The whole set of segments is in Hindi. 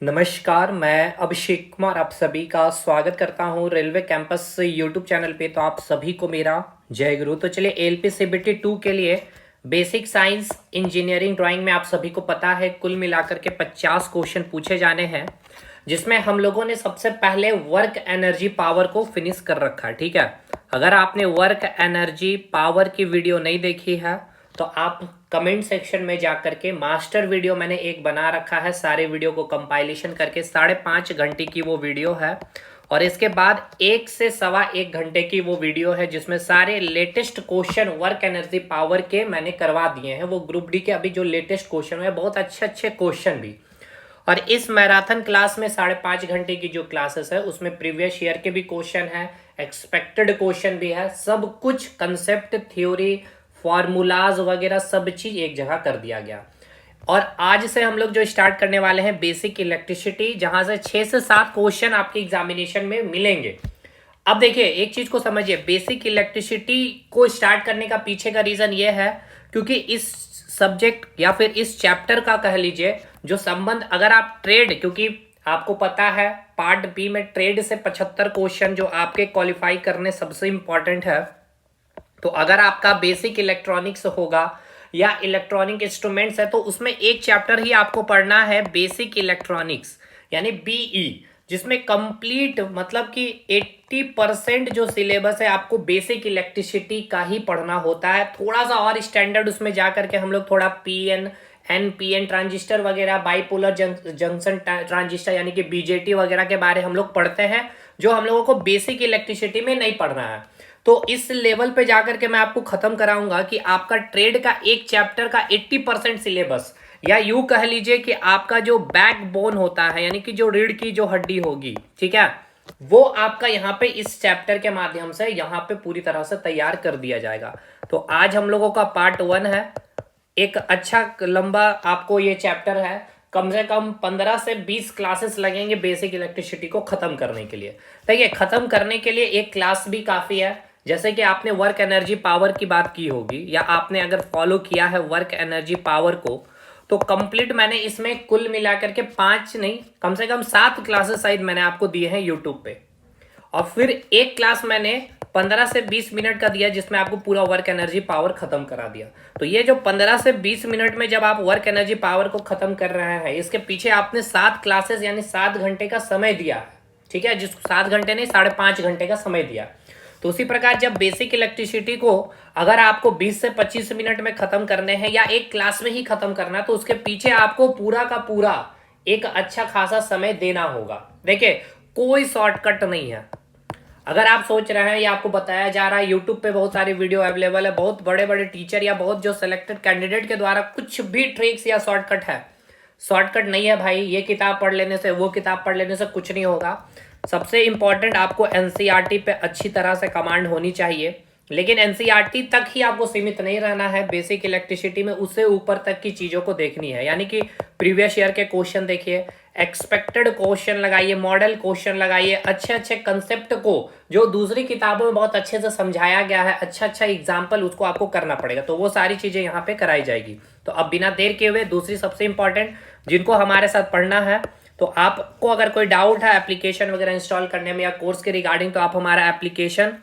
नमस्कार, मैं अभिषेक कुमार आप सभी का स्वागत करता हूं रेलवे कैंपस यूट्यूब चैनल पे। तो आप सभी को मेरा जय गुरु। तो चलिए एलपी सीबीटी 2 के लिए बेसिक साइंस इंजीनियरिंग ड्राइंग में आप सभी को पता है कुल मिलाकर के 50 क्वेश्चन पूछे जाने हैं, जिसमें हम लोगों ने सबसे पहले वर्क एनर्जी पावर को फिनिश कर रखा है। ठीक है, अगर आपने वर्क एनर्जी पावर की वीडियो नहीं देखी है तो आप कमेंट सेक्शन में जाकर के मास्टर वीडियो मैंने एक बना रखा है, सारे वीडियो को कंपाइलेशन करके 5.5 घंटे की वो वीडियो है। और इसके बाद 1 से सवा 1 घंटे की वो वीडियो है जिसमें सारे latest question work energy power के मैंने करवा दिए हैं। वो ग्रुप डी के अभी जो लेटेस्ट क्वेश्चन है, बहुत अच्छे अच्छे क्वेश्चन भी। और इस मैराथन क्लास में 5.5 घंटे की जो क्लासेस है उसमें प्रीवियस ईयर के भी क्वेश्चन है, एक्सपेक्टेड क्वेश्चन भी है, सब कुछ कंसेप्ट थ्योरी फॉर्मूलाज वगैरह सब चीज एक जगह कर दिया गया। और आज से हम लोग जो स्टार्ट करने वाले हैं बेसिक इलेक्ट्रिसिटी, जहां से 6 से 7 क्वेश्चन आपके एग्जामिनेशन में मिलेंगे। अब देखिए एक चीज को समझिए, बेसिक इलेक्ट्रिसिटी को स्टार्ट करने का पीछे का रीजन ये है क्योंकि इस सब्जेक्ट या फिर इस चैप्टर का कह लीजिए जो संबंध, अगर आप ट्रेड, क्योंकि आपको पता है पार्ट बी में ट्रेड से 75 क्वेश्चन जो आपके क्वालिफाई करने सबसे इंपॉर्टेंट है। तो अगर आपका बेसिक इलेक्ट्रॉनिक्स होगा या इलेक्ट्रॉनिक इंस्ट्रूमेंट्स है तो उसमें एक चैप्टर ही आपको पढ़ना है बेसिक इलेक्ट्रॉनिक्स यानी बीई, जिसमें कंप्लीट मतलब कि 80% जो सिलेबस है आपको बेसिक इलेक्ट्रिसिटी का ही पढ़ना होता है। थोड़ा सा और स्टैंडर्ड उसमें जाकर के हम लोग थोड़ा पीएन एनपीएन ट्रांजिस्टर वगैरह, बाइपोलर जंक्शन ट्रांजिस्टर यानी कि बीजेटी वगैरह के बारे हम लोग पढ़ते हैं, जो हम लोगों को बेसिक इलेक्ट्रिसिटी में नहीं पढ़ना है। तो इस लेवल पे जाकर के मैं आपको खत्म कराऊंगा कि आपका ट्रेड का एक चैप्टर का 80% सिलेबस, या यूं कह लीजिए कि आपका जो बैकबोन होता है यानी कि जो रीढ़ की जो हड्डी होगी, ठीक है, वो आपका यहाँ पे इस चैप्टर के माध्यम से यहाँ पे पूरी तरह से तैयार कर दिया जाएगा। तो आज हम लोगों का पार्ट 1 है, एक अच्छा लंबा आपको ये चैप्टर है, कम से कम 15 से 20 क्लासेस लगेंगे बेसिक इलेक्ट्रिसिटी को खत्म करने के लिए। देखिए खत्म करने के लिए एक क्लास भी काफी है। जैसे कि आपने वर्क एनर्जी पावर की बात की होगी या आपने अगर फॉलो किया है वर्क एनर्जी पावर को, तो कंप्लीट मैंने इसमें कुल मिलाकर के 5 नहीं कम से कम 7 क्लासेस शायद मैंने आपको दिए हैं यूट्यूब पे। और फिर एक क्लास मैंने 15 से 20 मिनट का दिया जिसमें आपको पूरा वर्क एनर्जी पावर खत्म करा दिया। तो ये जो 15 से 20 मिनट में जब आप वर्क एनर्जी पावर को खत्म कर रहे हैं, इसके पीछे आपने 7 क्लासेस यानी 7 घंटे का समय दिया है। ठीक है, जिस 7 घंटे नहीं 5.5 घंटे का समय दिया। तो उसी प्रकार जब बेसिक इलेक्ट्रिसिटी को अगर आपको 20 से 25 मिनट में खत्म करने हैं या एक क्लास में ही खत्म करना है, तो उसके पीछे आपको पूरा का पूरा एक अच्छा खासा समय देना होगा। देखिए कोई शॉर्टकट नहीं है। अगर आप सोच रहे हैं या आपको बताया जा रहा है, यूट्यूब पे बहुत सारी वीडियो अवेलेबल है, बहुत बड़े बड़े टीचर या बहुत जो सिलेक्टेड कैंडिडेट के द्वारा कुछ भी ट्रिक्स या शॉर्टकट है, शॉर्टकट नहीं है भाई। ये किताब पढ़ लेने से, वो किताब पढ़ लेने से कुछ नहीं होगा। सबसे इंपॉर्टेंट आपको एनसीईआरटी पे अच्छी तरह से कमांड होनी चाहिए, लेकिन एनसीईआरटी तक ही आपको सीमित नहीं रहना है। बेसिक इलेक्ट्रिसिटी में उससे ऊपर तक की चीज़ों को देखनी है, यानी कि प्रीवियस ईयर के क्वेश्चन देखिए, एक्सपेक्टेड क्वेश्चन लगाइए, मॉडल क्वेश्चन लगाइए, अच्छे अच्छे कंसेप्ट को जो दूसरी किताबों में बहुत अच्छे से समझाया गया है, अच्छा अच्छा एग्जाम्पल उसको आपको करना पड़ेगा। तो वो सारी चीज़ें यहाँ पे कराई जाएगी। तो अब बिना देर किए हुए दूसरी सबसे इंपॉर्टेंट जिनको हमारे साथ पढ़ना है, तो आपको अगर कोई डाउट है एप्लीकेशन वगैरह इंस्टॉल करने में या कोर्स के रिगार्डिंग, तो आप हमारा एप्लीकेशन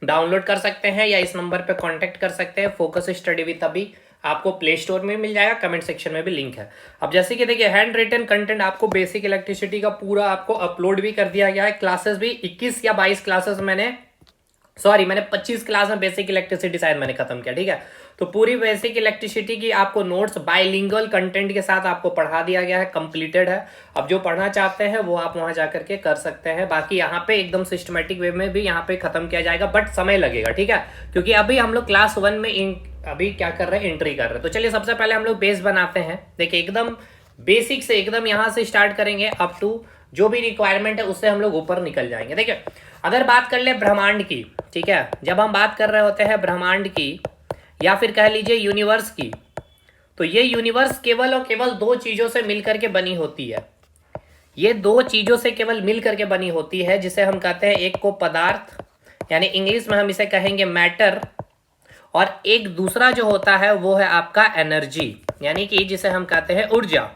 डाउनलोड कर सकते हैं या इस नंबर पे कांटेक्ट कर सकते हैं। फोकस स्टडी विद अभी आपको प्ले स्टोर में मिल जाएगा, कमेंट सेक्शन में भी लिंक है। अब जैसे कि देखिए हैंड रिटन कंटेंट आपको बेसिक इलेक्ट्रिसिटी का पूरा आपको अपलोड भी कर दिया गया है। क्लासेस भी 21 या 22 क्लासेस मैंने 25 क्लास में बेसिक इलेक्ट्रिसिटी शायद मैंने खत्म किया। ठीक है, तो पूरी बेसिक इलेक्ट्रिसिटी की आपको नोट्स बाइलिंगुअल कंटेंट के साथ आपको पढ़ा दिया गया है, कंप्लीटेड है। अब जो पढ़ना चाहते हैं वो आप वहां जाकर के कर सकते हैं। बाकी यहाँ पे एकदम सिस्टमेटिक वे में भी यहाँ पे खत्म किया जाएगा, बट समय लगेगा। ठीक है, क्योंकि अभी हम लोग क्लास 1 में अभी क्या कर रहे हैं, एंट्री कर रहे हैं। तो चलिए सबसे पहले हम लोग बेस बनाते हैं। देखिए एकदम बेसिक से एकदम यहाँ से स्टार्ट करेंगे अप टू जो भी रिक्वायरमेंट है उससे हम लोग ऊपर निकल जाएंगे। देखिए अगर बात कर ले ब्रह्मांड की, ठीक है, जब हम बात कर रहे होते हैं ब्रह्मांड की या फिर कह लीजिए यूनिवर्स की, तो ये यूनिवर्स केवल और केवल 2 चीजों से मिलकर के बनी होती है। ये 2 चीजों से केवल मिलकर के बनी होती है, जिसे हम कहते हैं, एक को पदार्थ यानी इंग्लिश में हम इसे कहेंगे मैटर, और एक दूसरा जो होता है वो है आपका एनर्जी यानी कि जिसे हम कहते हैं ऊर्जा।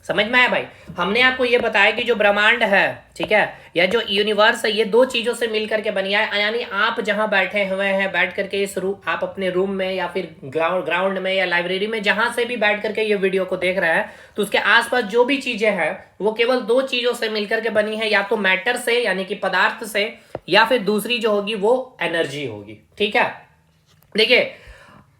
समझ में आया भाई? हमने आपको ये बताया कि जो ब्रह्मांड है, ठीक है, या जो यूनिवर्स है, ये दो चीजों से मिलकर के बनी है। यानी आप जहां बैठे हुए हैं, बैठ करके इस रूम, आप अपने रूम में या फिर ग्राउंड में या लाइब्रेरी में, जहां से भी बैठ करके ये वीडियो को देख रहे हैं, तो उसके आसपास जो भी चीजें हैं वो केवल दो चीजों से मिलकर के बनी है, या तो मैटर से यानी कि पदार्थ से, या फिर दूसरी जो होगी वो एनर्जी होगी। ठीक है, देखिए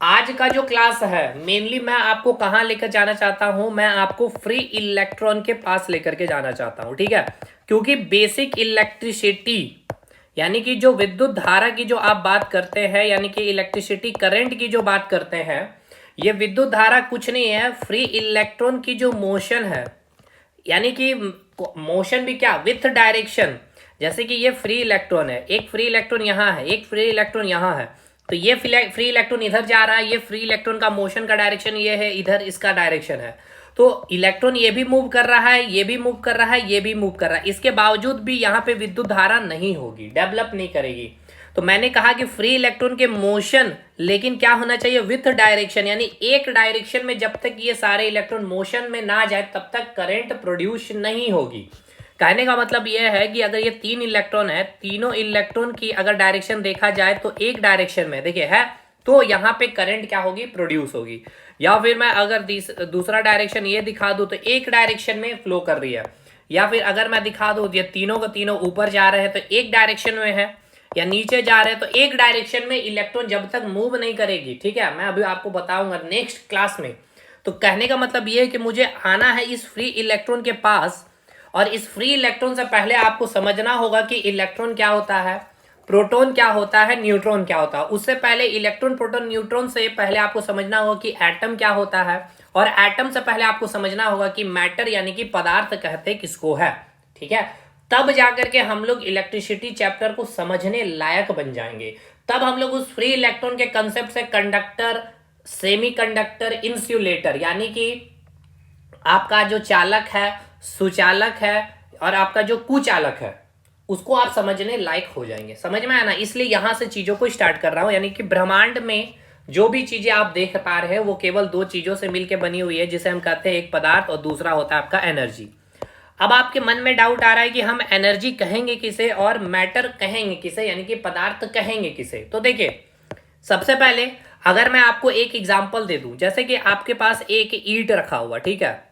आज का जो क्लास है मेनली मैं आपको कहां लेकर जाना चाहता हूं, मैं आपको फ्री इलेक्ट्रॉन के पास लेकर के जाना चाहता हूं। ठीक है, क्योंकि बेसिक इलेक्ट्रिसिटी यानी कि जो विद्युत धारा की जो आप बात करते हैं, यानी कि इलेक्ट्रिसिटी करंट की जो बात करते हैं, ये विद्युत धारा कुछ नहीं है, फ्री इलेक्ट्रॉन की जो मोशन है, यानी कि मोशन भी क्या, विथ डायरेक्शन। जैसे कि ये फ्री इलेक्ट्रॉन है, एक फ्री इलेक्ट्रॉन यहाँ है, एक फ्री इलेक्ट्रॉन यहाँ है, तो ये फ्री इलेक्ट्रॉन इधर जा रहा है, ये फ्री इलेक्ट्रॉन का मोशन का डायरेक्शन ये है, इधर इसका डायरेक्शन है। तो इलेक्ट्रॉन ये भी मूव कर रहा है, ये भी मूव कर रहा है, ये भी मूव कर रहा है, इसके बावजूद भी यहाँ पे विद्युत धारा नहीं होगी, डेवलप नहीं करेगी। तो मैंने कहा कि फ्री इलेक्ट्रॉन के मोशन, लेकिन क्या होना चाहिए, विथ डायरेक्शन, यानी एक डायरेक्शन में जब तक ये सारे इलेक्ट्रॉन मोशन में ना जाए तब तक करंट प्रोड्यूस नहीं होगी। कहने का मतलब यह है कि अगर ये तीन इलेक्ट्रॉन है, तीनों इलेक्ट्रॉन की अगर डायरेक्शन देखा जाए तो एक डायरेक्शन में देखिए है, तो यहाँ पे करंट क्या होगी, प्रोड्यूस होगी। या फिर मैं अगर दूसरा डायरेक्शन ये दिखा दूं तो एक डायरेक्शन में फ्लो कर रही है, या फिर अगर मैं दिखा दूं ये तीनों के तीनों ऊपर जा रहे हैं तो एक डायरेक्शन में है, या नीचे जा रहे हैं तो एक डायरेक्शन में इलेक्ट्रॉन जब तक मूव नहीं करेगी। ठीक है, मैं अभी आपको बताऊंगा नेक्स्ट क्लास में। तो कहने का मतलब ये है कि मुझे आना है इस फ्री इलेक्ट्रॉन के पास, और इस फ्री इलेक्ट्रॉन से पहले आपको समझना होगा कि इलेक्ट्रॉन क्या होता है, प्रोटॉन क्या होता है, न्यूट्रॉन क्या होता है। उससे पहले इलेक्ट्रॉन प्रोटॉन न्यूट्रॉन से पहले आपको समझना होगा कि एटम क्या होता है, और एटम से पहले आपको समझना होगा कि मैटर यानी कि पदार्थ कहते किसको है। ठीक है, तब जाकर के हम लोग इलेक्ट्रिसिटी चैप्टर को समझने लायक बन जाएंगे। तब हम लोग उस फ्री इलेक्ट्रॉन के कंसेप्ट से कंडक्टर, सेमीकंडक्टर, इंसुलेटर, यानी कि आपका जो चालक है, सुचालक है, और आपका जो कुचालक है, उसको आप समझने लायक हो जाएंगे। समझ में आया ना? इसलिए यहां से चीजों को स्टार्ट कर रहा हूं, यानी कि ब्रह्मांड में जो भी चीजें आप देख पा रहे हैं वो केवल दो चीजों से मिलकर बनी हुई है, जिसे हम कहते हैं एक पदार्थ और दूसरा होता है आपका एनर्जी। अब आपके मन में डाउट आ रहा है कि हम एनर्जी कहेंगे किसे और मैटर कहेंगे किसे, यानी कि पदार्थ कहेंगे किसे। तो देखिए, सबसे पहले अगर मैं आपको एक एग्जांपल दे दूं, जैसे कि आपके पास एक ईंट रखा हुआ, ठीक है,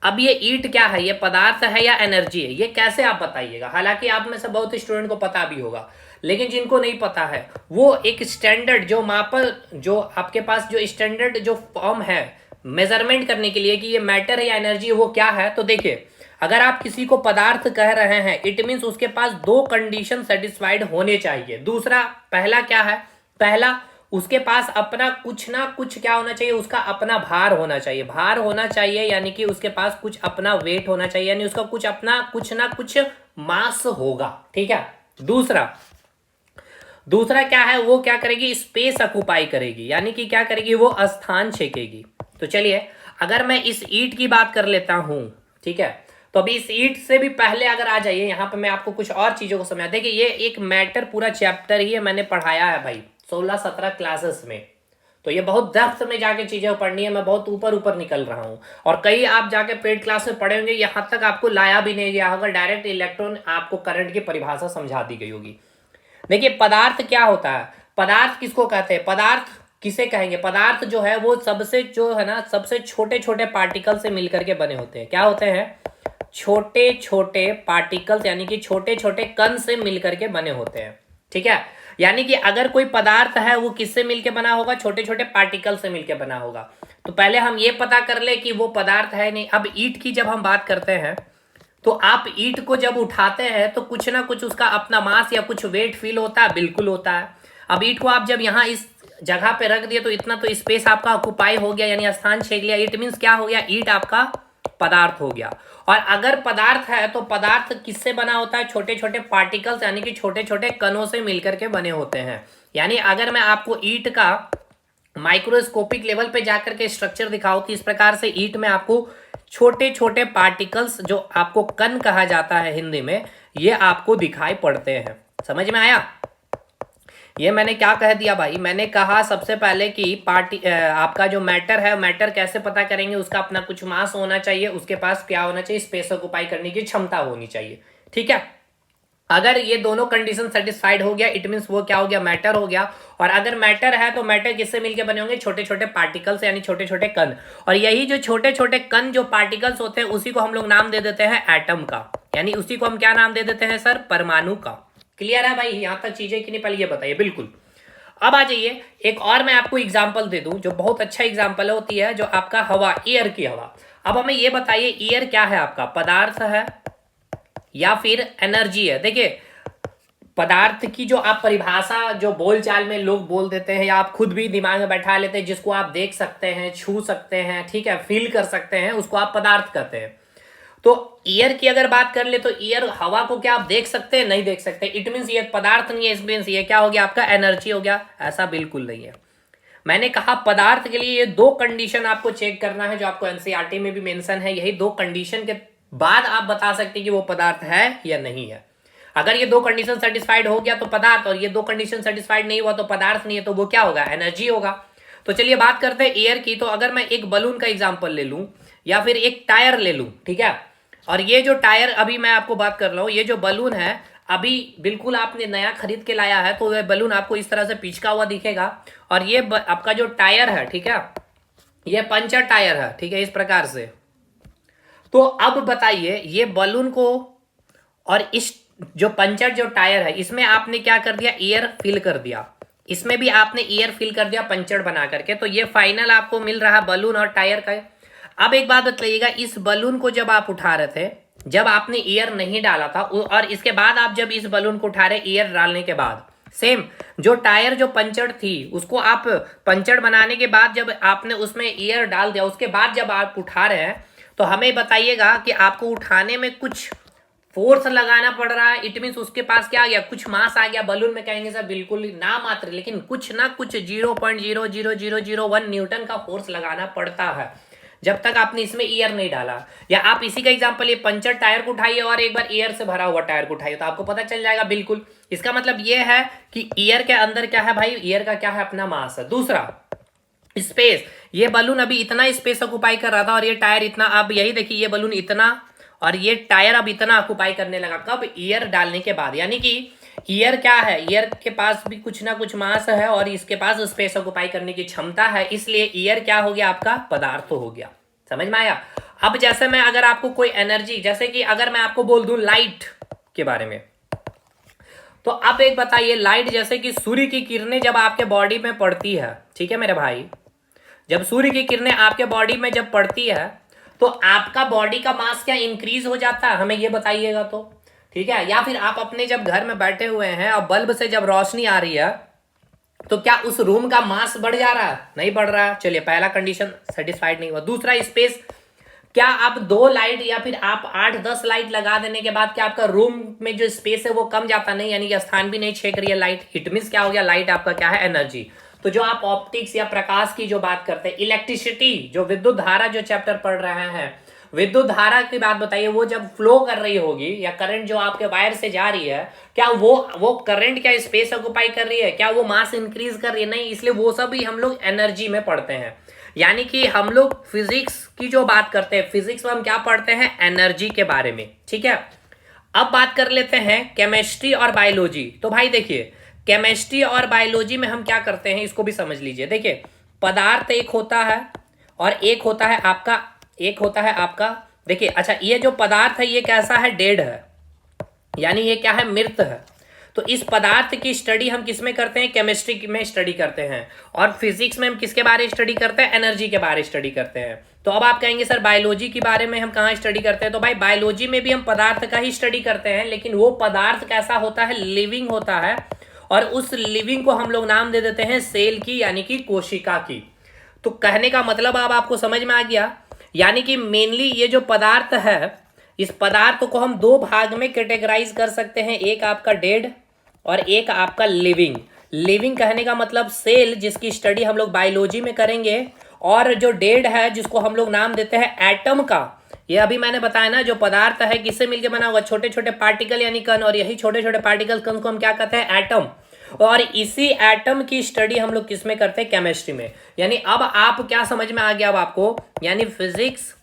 अब ये ईंट क्या है, ये पदार्थ है या एनर्जी है, ये कैसे आप बताइएगा। हालांकि आप में से बहुत स्टूडेंट को पता भी होगा, लेकिन जिनको नहीं पता है वो एक स्टैंडर्ड जो मापल, जो आपके पास जो स्टैंडर्ड जो फॉर्म है मेजरमेंट करने के लिए कि ये मैटर है या एनर्जी, वो क्या है। तो देखिए, अगर आप किसी को पदार्थ कह रहे हैं, इट मीन्स उसके पास दो कंडीशन सेटिस्फाइड होने चाहिए। दूसरा, पहला क्या है, पहला उसके पास अपना कुछ ना कुछ क्या होना चाहिए, उसका अपना भार होना चाहिए। भार होना चाहिए यानी कि उसके पास कुछ अपना वेट होना चाहिए, यानी उसका कुछ अपना कुछ ना कुछ मास होगा। ठीक है, दूसरा क्या है, वो क्या करेगी, स्पेस ऑक्युपाई करेगी, यानी कि क्या करेगी, वो स्थान छेकेगी। तो चलिए, अगर मैं इस ईंट की बात कर लेता हूं, ठीक है, तो अभी इस ईंट से भी पहले अगर आ जाइए, यहां पे मैं आपको कुछ और चीजों को समझा। देखिए, ये एक मैटर पूरा चैप्टर ही है, मैंने पढ़ाया है भाई 16-17 क्लासेस में, तो ये बहुत डेप्थ में जाके चीजें पढ़नी है, मैं बहुत ऊपर ऊपर निकल रहा हूं, और कई आप जाके पेड क्लास में पढ़े होंगे, यहां तक आपको लाया भी नहीं गया होगा, डायरेक्ट इलेक्ट्रॉन आपको करंट की परिभाषा समझा दी गई होगी। देखिए, पदार्थ क्या होता है, पदार्थ किसको कहते हैं, पदार्थ किसे कहेंगे, पदार्थ जो है वो सबसे जो है ना, सबसे छोटे छोटे पार्टिकल से मिलकर के बने होते हैं। क्या होते हैं, छोटे छोटे पार्टिकल्स, यानी कि छोटे छोटे कण से मिलकर के बने होते हैं। ठीक है, यानी कि अगर कोई पदार्थ है वो किससे मिलके बना होगा, छोटे छोटे पार्टिकल से मिलके बना होगा। तो पहले हम ये पता कर ले कि वो पदार्थ है नहीं। अब ईंट की जब हम बात करते हैं, तो आप ईंट को जब उठाते हैं तो कुछ ना कुछ उसका अपना मास या कुछ वेट फील होता है, बिल्कुल होता है। अब ईंट को आप जब यहाँ इस जगह पे रख दिए तो इतना तो स्पेस आपका ऑक्युपाई हो गया, यानी स्थान छेक लिया। इट मीन्स क्या हो गया, ईंट आपका पदार्थ हो गया। और अगर पदार्थ है तो पदार्थ किससे बना होता है, छोटे छोटे पार्टिकल्स, यानी कि छोटे छोटे कणों से मिलकर के बने होते हैं। यानी अगर मैं आपको ईंट का माइक्रोस्कोपिक लेवल पे जाकर के स्ट्रक्चर दिखाऊं, तो इस प्रकार से ईंट में आपको छोटे छोटे पार्टिकल्स, जो आपको कण कहा जाता है हिंदी में, ये आपको दिखाई पड़ते हैं। समझ में आया? ये मैंने क्या कह दिया भाई, मैंने कहा सबसे पहले कि आपका जो मैटर है, मैटर कैसे पता करेंगे, उसका अपना कुछ मास होना चाहिए, उसके पास क्या होना चाहिए, स्पेस ऑक्युपाई करने की क्षमता होनी चाहिए। ठीक है, अगर ये दोनों कंडीशन सेटिस्फाइड हो गया, इट मींस वो क्या हो गया, मैटर हो गया। और अगर मैटर है तो मैटर किससे मिलकर बने होंगे, छोटे छोटे पार्टिकल्स यानी छोटे छोटे कण। और यही जो छोटे छोटे कण जो पार्टिकल्स होते हैं उसी को हम लोग नाम दे देते हैं एटम का, यानी उसी को हम क्या नाम दे देते हैं सर, परमाणु का। क्लियर है भाई, यहां तक चीजें कि नहीं, पहले ये बताइए। बिल्कुल। अब आ जाइए, एक और मैं आपको एग्जाम्पल दे दूं जो बहुत अच्छा एग्जाम्पल होती है, जो आपका हवा, एयर की हवा। अब हमें ये बताइए, एयर क्या है आपका, पदार्थ है या फिर एनर्जी है। देखिए, पदार्थ की जो आप परिभाषा जो बोलचाल में लोग बोल देते हैं या आप खुद भी दिमाग में बैठा लेते हैं, जिसको आप देख सकते हैं, छू सकते हैं, ठीक है, फील कर सकते हैं, उसको आप पदार्थ कहते हैं। तो एयर की अगर बात कर ले तो एयर, हवा को क्या आप देख सकते हैं, नहीं देख सकते, इट मीन्स ये पदार्थ नहीं है, इट मीन्स ये क्या हो गया आपका, एनर्जी हो गया। ऐसा बिल्कुल नहीं है। मैंने कहा पदार्थ के लिए ये दो कंडीशन आपको चेक करना है, जो आपको एनसीईआरटी में भी मेंशन है। यही दो कंडीशन के बाद आप बता सकते हैं कि वो पदार्थ है या नहीं है। अगर ये दो कंडीशन सेटिस्फाइड हो गया तो पदार्थ, और ये दो कंडीशन सेटिस्फाइड नहीं हुआ तो पदार्थ नहीं है, तो वो क्या होगा, एनर्जी होगा। तो चलिए बात करते हैं एयर की। तो अगर मैं एक बलून का एग्जाम्पल ले लूं या फिर एक टायर ले लूं, ठीक है, और ये जो टायर अभी मैं आपको बात कर रहा हूं, ये जो बलून है अभी बिल्कुल आपने नया खरीद के लाया है, तो वह बलून आपको इस तरह से पिचका हुआ दिखेगा। और ये आपका जो टायर है, ठीक है, ये पंचर टायर है, ठीक है, इस प्रकार से। तो अब बताइए, ये बलून को और इस जो पंचर जो टायर है, इसमें आपने क्या कर दिया, एयर फिल कर दिया, इसमें भी आपने एयर फिल कर दिया पंचर बना करके। तो ये फाइनल आपको मिल रहा है बलून और टायर का। अब एक बात बताइएगा, इस बलून को जब आप उठा रहे थे, जब आपने एयर नहीं डाला था, और इसके बाद आप जब इस बलून को उठा रहे एयर डालने के बाद, सेम जो टायर जो पंचर थी उसको आप पंचर बनाने के बाद जब आपने उसमें एयर डाल दिया, उसके बाद जब आप उठा रहे हैं, तो हमें बताइएगा कि आपको उठाने में कुछ फोर्स लगाना पड़ रहा है। इट मीन्स उसके पास क्या आ गया, कुछ मास आ गया। बलून में कहेंगे सर बिल्कुल ना मात्र, लेकिन कुछ ना कुछ 0.00001 न्यूटन का फोर्स लगाना पड़ता है जब तक आपने इसमें एयर नहीं डाला। या आप इसी का एग्जांपल, ये पंचर टायर को उठाइए और एक बार एयर से भरा हुआ टायर को उठाइए, तो आपको पता चल जाएगा बिल्कुल। इसका मतलब ये है कि एयर के अंदर क्या है भाई, एयर का क्या है, अपना मास है। दूसरा स्पेस, ये बलून अभी इतना स्पेस ऑक्युपाई कर रहा था और ये टायर इतना, अब यही देखिए ये बलून इतना और ये टायर अब इतना ऑक्युपाई करने लगा, कब, एयर डालने के बाद। यानी कि एयर क्या है, एयर के पास भी कुछ ना कुछ मास है और इसके पास स्पेस ऑक्युपाई करने की क्षमता है, इसलिए एयर क्या हो गया आपका, पदार्थ हो गया। समझ में आया। अब जैसे मैं अगर आपको कोई एनर्जी, जैसे कि अगर मैं आपको बोल दूं लाइट के बारे में, तो आप एक बताइए, लाइट जैसे कि सूर्य की किरणें जब आपके बॉडी में पड़ती है, ठीक है मेरे भाई, जब सूर्य की किरणें आपके बॉडी में जब पड़ती है तो आपका बॉडी का मास क्या इंक्रीज हो जाता है, हमें ये बताइएगा तो, ठीक है। या फिर आप अपने जब घर में बैठे हुए हैं और बल्ब से जब रोशनी आ रही है तो क्या उस रूम का मास बढ़ जा रहा है, नहीं बढ़ रहा है। चलिए, पहला कंडीशन सेटिस्फाइड नहीं हुआ। दूसरा, स्पेस, क्या आप 2 लाइट या फिर आप 8-10 लाइट लगा देने के बाद क्या आपका रूम में जो स्पेस है वो कम जाता नहीं, यानी कि स्थान भी नहीं छेक रही है लाइट। इट मींस क्या हो गया, लाइट आपका क्या है, एनर्जी। तो जो आप ऑप्टिक्स या प्रकाश की जो बात करते हैं, इलेक्ट्रिसिटी, जो विद्युत धारा जो चैप्टर पढ़ रहे हैं, विद्युत धारा की बात बताइए, वो जब फ्लो कर रही होगी या करंट जो आपके वायर से जा रही है, क्या वो करंट क्या स्पेस ऑक्युपाई कर रही है, क्या वो मास इंक्रीज कर रही है, नहीं। इसलिए वो सब भी हम लोग एनर्जी में पढ़ते हैं। यानी कि हम लोग फिजिक्स की जो बात करते हैं, फिजिक्स में हम क्या पढ़ते हैं, एनर्जी के बारे में, ठीक है। अब बात कर लेते हैं केमिस्ट्री और बायोलॉजी। तो भाई देखिए, केमिस्ट्री और बायोलॉजी में हम क्या करते हैं, इसको भी समझ लीजिए। देखिए, पदार्थ एक होता है और एक होता है आपका, देखिए, अच्छा, ये जो पदार्थ है ये कैसा है, डेड है, यानी ये क्या है, मृत है। तो इस पदार्थ की स्टडी हम किस में करते हैं, केमिस्ट्री में स्टडी करते हैं। और फिजिक्स में हम किसके बारे में स्टडी करते हैं, एनर्जी के बारे में स्टडी करते हैं। तो अब आप कहेंगे सर बायोलॉजी के बारे में हम कहाँ स्टडी करते हैं, तो भाई बायोलॉजी में भी हम पदार्थ का ही स्टडी करते हैं, लेकिन वो पदार्थ कैसा होता है, लिविंग होता है। और उस लिविंग को हम लोग नाम दे देते हैं सेल की, यानी कि कोशिका की। तो कहने का मतलब अब आपको समझ में आ गया। यानी कि मेनली ये जो पदार्थ है, इस पदार्थ को हम 2 भाग में कैटेगराइज कर सकते हैं, एक आपका डेड और एक आपका लिविंग। लिविंग कहने का मतलब सेल, जिसकी स्टडी हम लोग बायोलॉजी में करेंगे, और जो डेड है जिसको हम लोग नाम देते हैं एटम का। ये अभी मैंने बताया ना, जो पदार्थ है किससे मिलकर बना हुआ, छोटे छोटे पार्टिकल यानी कण, और यही छोटे छोटे पार्टिकल कण को हम क्या कहते हैं, एटम। और इसी एटम की स्टडी हम लोग किस में करते हैं, केमिस्ट्री में। यानी अब आप क्या समझ में आ गया अब आपको, यानी फिजिक्स,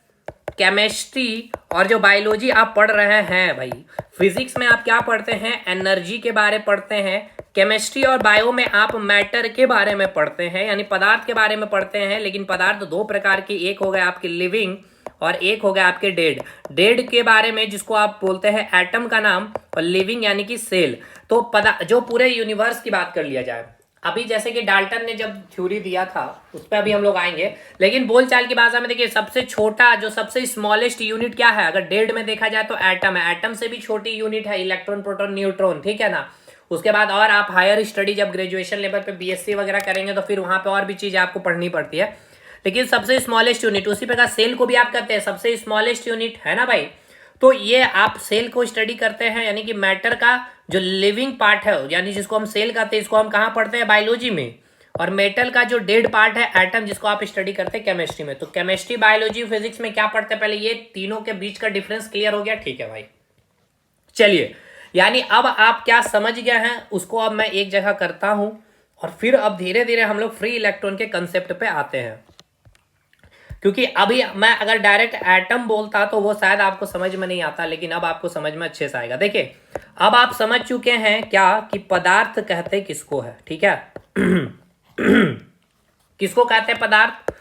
केमिस्ट्री और जो बायोलॉजी आप पढ़ रहे हैं भाई, फिजिक्स में आप क्या पढ़ते हैं, एनर्जी के बारे पढ़ते हैं, केमिस्ट्री और बायो में आप मैटर के बारे में पढ़ते हैं, यानी पदार्थ के बारे में पढ़ते हैं। लेकिन पदार्थ दो प्रकार की, एक हो गया आपकी लिविंग और एक हो गया आपके डेड। डेड के बारे में जिसको आप बोलते हैं एटम का नाम, और लिविंग यानी कि सेल। तो जो पूरे यूनिवर्स की बात कर लिया जाए, अभी जैसे कि डाल्टन ने जब थ्योरी दिया था उस पर अभी हम लोग आएंगे, लेकिन बोलचाल की भाषा में देखिए सबसे छोटा जो सबसे स्मॉलेस्ट यूनिट क्या है, अगर डेड में देखा जाए तो एटम है। एटम से भी छोटी यूनिट है इलेक्ट्रॉन, प्रोटॉन, न्यूट्रॉन, ठीक है ना। उसके बाद और आप हायर स्टडी जब ग्रेजुएशन लेवल पे बीएससी वगैरह करेंगे तो फिर वहां पे और भी चीजें आपको पढ़नी पड़ती है। लेकिन सबसे स्मॉलेस्ट यूनिट, उसी प्रकार सेल को भी आप कहते हैं सबसे स्मॉलेस्ट यूनिट, है ना भाई। तो ये आप सेल को स्टडी करते हैं, यानी कि मैटर का जो लिविंग पार्ट है, यानी जिसको हम सेल कहते हैं, इसको हम कहाँ पढ़ते हैं, बायोलॉजी में। और मेटल का जो डेड पार्ट है एटम, जिसको आप स्टडी करते हैं केमिस्ट्री में। तो केमिस्ट्री, बायोलॉजी, फिजिक्स में क्या पढ़ते हैं, पहले ये तीनों के बीच का डिफरेंस क्लियर हो गया, ठीक है भाई। चलिए, यानी अब आप क्या समझ गए हैं उसको अब मैं एक जगह करता हूं, और फिर अब धीरे धीरे हम लोग फ्री इलेक्ट्रॉन के कंसेप्ट पे आते हैं। क्योंकि अभी मैं अगर डायरेक्ट एटम बोलता तो वो शायद आपको समझ में नहीं आता, लेकिन अब आपको समझ में अच्छे से आएगा। देखिए, अब आप समझ चुके हैं क्या कि पदार्थ कहते किसको है, ठीक है। किसको कहते हैं पदार्थ,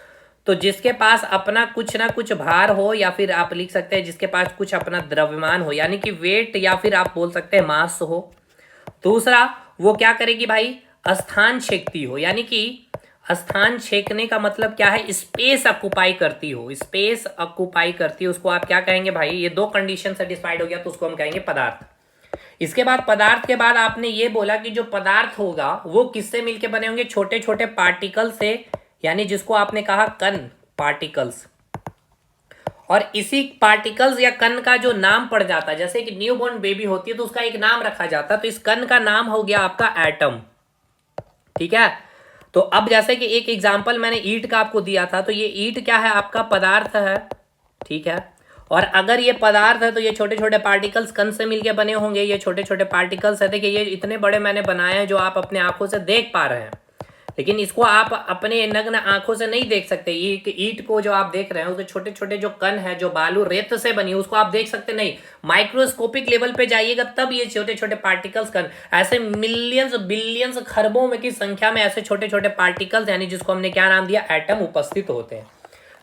तो जिसके पास अपना कुछ ना कुछ भार हो, या फिर आप लिख सकते हैं जिसके पास कुछ अपना द्रव्यमान हो, यानी कि वेट, या फिर आप बोल सकते हैं मास हो। दूसरा, वो क्या करेगी भाई, स्थान छेकती हो, यानी कि स्थान छेकने का मतलब क्या है, स्पेस ऑक्युपाई करती हो, स्पेस ऑक्युपाई करती है, उसको आप क्या कहेंगे भाई। ये दो कंडीशन सेटिस्फाइड हो गया तो उसको हम कहेंगे पदार्थ। इसके बाद पदार्थ के बाद आपने ये बोला कि जो पदार्थ होगा वो किससे मिलके बने होंगे, छोटे छोटे पार्टिकल से, यानी जिसको आपने कहा कण, पार्टिकल्स। और इसी पार्टिकल्स या कण का जो नाम पड़ जाता है, जैसे कि न्यूबॉर्न बेबी होती है तो उसका एक नाम रखा जाता है, तो इस कण का नाम हो गया आपका एटम, ठीक है। तो अब जैसे कि एक एग्जांपल मैंने ईंट का आपको दिया था, तो ये ईंट क्या है, आपका पदार्थ है, ठीक है। और अगर ये पदार्थ है तो ये छोटे छोटे पार्टिकल्स कण से मिलके बने होंगे, ये छोटे छोटे पार्टिकल्स है। देखिए ये इतने बड़े मैंने बनाए हैं जो आप अपने आंखों से देख पा रहे हैं, लेकिन इसको आप अपने नग्न आंखों से नहीं देख सकते। ईंट को जो आप देख रहे हैं उसके छोटे छोटे जो कण है, जो बालू रेत से बनी, उसको आप देख सकते नहीं। माइक्रोस्कोपिक लेवल पे जाइएगा तब ये छोटे छोटे पार्टिकल्स कण, ऐसे मिलियंस, बिलियंस, खरबों में की संख्या में ऐसे छोटे छोटे पार्टिकल्स, यानी जिसको हमने क्या नाम दिया, एटम, उपस्थित होते हैं।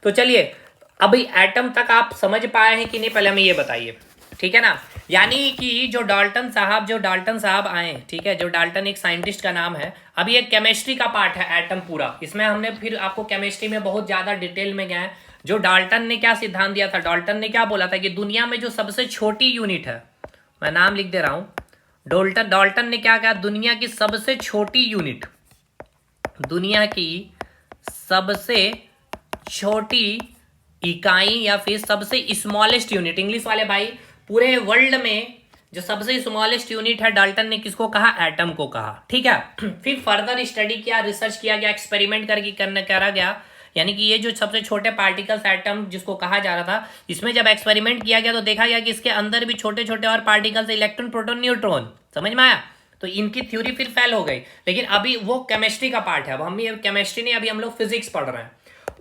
तो चलिए, अभी एटम तक आप समझ पाए हैं कि नहीं, पहले हमें ये बताइए, ठीक है ना। यानी कि जो डाल्टन साहब आए, ठीक है, जो डाल्टन एक साइंटिस्ट का नाम है। अभी एक केमिस्ट्री का पार्ट है एटम पूरा, इसमें हमने फिर आपको केमिस्ट्री में बहुत ज्यादा डिटेल में गए। जो डाल्टन ने क्या सिद्धांत दिया था, डाल्टन ने क्या बोला था कि दुनिया में जो सबसे छोटी यूनिट है, मैं नाम लिख दे रहा हूं, डाल्टन ने क्या कहा, दुनिया की सबसे छोटी यूनिट, दुनिया की सबसे छोटी इकाई या फिर सबसे स्मॉलेस्ट यूनिट, इंग्लिश वाले भाई, पूरे वर्ल्ड में जो सबसे स्मॉलेस्ट यूनिट है, डाल्टन ने किसको कहा, एटम को कहा, ठीक है। फिर फर्दर स्टडी किया, रिसर्च किया गया, एक्सपेरिमेंट करा गया, यानी कि ये जो सबसे छोटे पार्टिकल्स एटम जिसको कहा जा रहा था, इसमें जब एक्सपेरिमेंट किया गया तो देखा गया कि इसके अंदर भी छोटे छोटे और पार्टिकल्स, इलेक्ट्रॉन, प्रोटॉन, न्यूट्रॉन, समझ में आया। तो इनकी थ्योरी फिर फेल हो गई, लेकिन अभी वो केमिस्ट्री का पार्ट है, अब हम ये केमिस्ट्री नहीं, अभी हम लोग फिजिक्स पढ़ रहे हैं।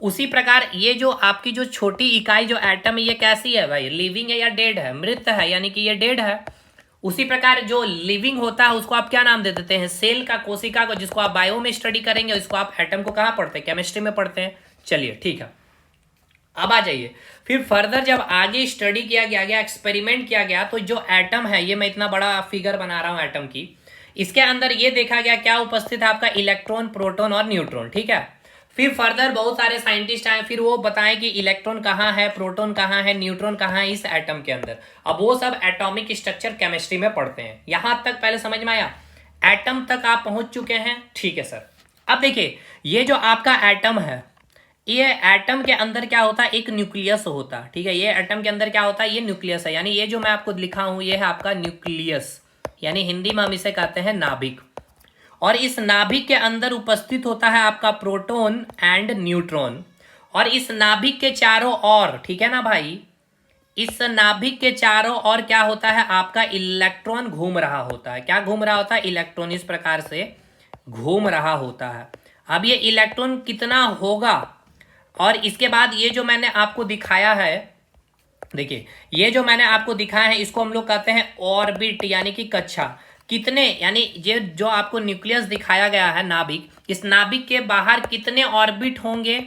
उसी प्रकार ये जो आपकी जो छोटी इकाई जो एटम है, ये कैसी है भाई, लिविंग है या डेड है, मृत है, यानी कि ये डेड है। उसी प्रकार जो लिविंग होता है उसको आप क्या नाम दे देते हैं, सेल का, कोशिका को, जिसको आप बायो में स्टडी करेंगे, इसको आप एटम को कहाँ पढ़ते हैं, केमिस्ट्री में पढ़ते हैं। चलिए ठीक है, अब आ जाइए, फिर फर्दर जब आगे स्टडी किया गया, एक्सपेरिमेंट किया गया, तो जो एटम है, ये मैं इतना बड़ा फिगर बना रहा हूं एटम की, इसके अंदर ये देखा गया क्या उपस्थित है, आपका इलेक्ट्रॉन, प्रोटॉन और न्यूट्रॉन, ठीक है। फिर फर्दर बहुत सारे साइंटिस्ट आए, फिर वो बताएं कि इलेक्ट्रॉन कहाँ है, प्रोटॉन कहाँ है, न्यूट्रॉन कहाँ है इस एटम के अंदर। अब वो सब एटॉमिक स्ट्रक्चर केमिस्ट्री में पढ़ते हैं। यहां तक पहले समझ में आया, एटम तक आप पहुंच चुके हैं, ठीक है सर। अब देखिए, ये जो आपका एटम है, ये एटम के अंदर क्या होता है, एक न्यूक्लियस होता है, ठीक है। ये एटम के अंदर क्या होता है, ये न्यूक्लियस है, यानी ये जो मैं आपको लिखा हूं ये है आपका न्यूक्लियस, यानी हिंदी में हम इसे कहते हैं नाभिक। और इस नाभिक के अंदर उपस्थित होता है आपका प्रोटॉन एंड न्यूट्रॉन, और इस नाभिक के चारों ओर, ठीक है ना भाई, इस नाभिक के चारों ओर क्या होता है, आपका इलेक्ट्रॉन घूम रहा होता है। क्या घूम रहा होता है, इलेक्ट्रॉन इस प्रकार से घूम रहा होता है। अब ये इलेक्ट्रॉन कितना होगा, और इसके बाद ये जो मैंने आपको दिखाया है, देखिए ये जो मैंने आपको दिखाया है इसको हम लोग कहते हैं ऑर्बिट, यानी कि कक्षा। कितने, यानी ये जो आपको न्यूक्लियस दिखाया गया है नाभिक, इस नाभिक के बाहर कितने ऑर्बिट होंगे,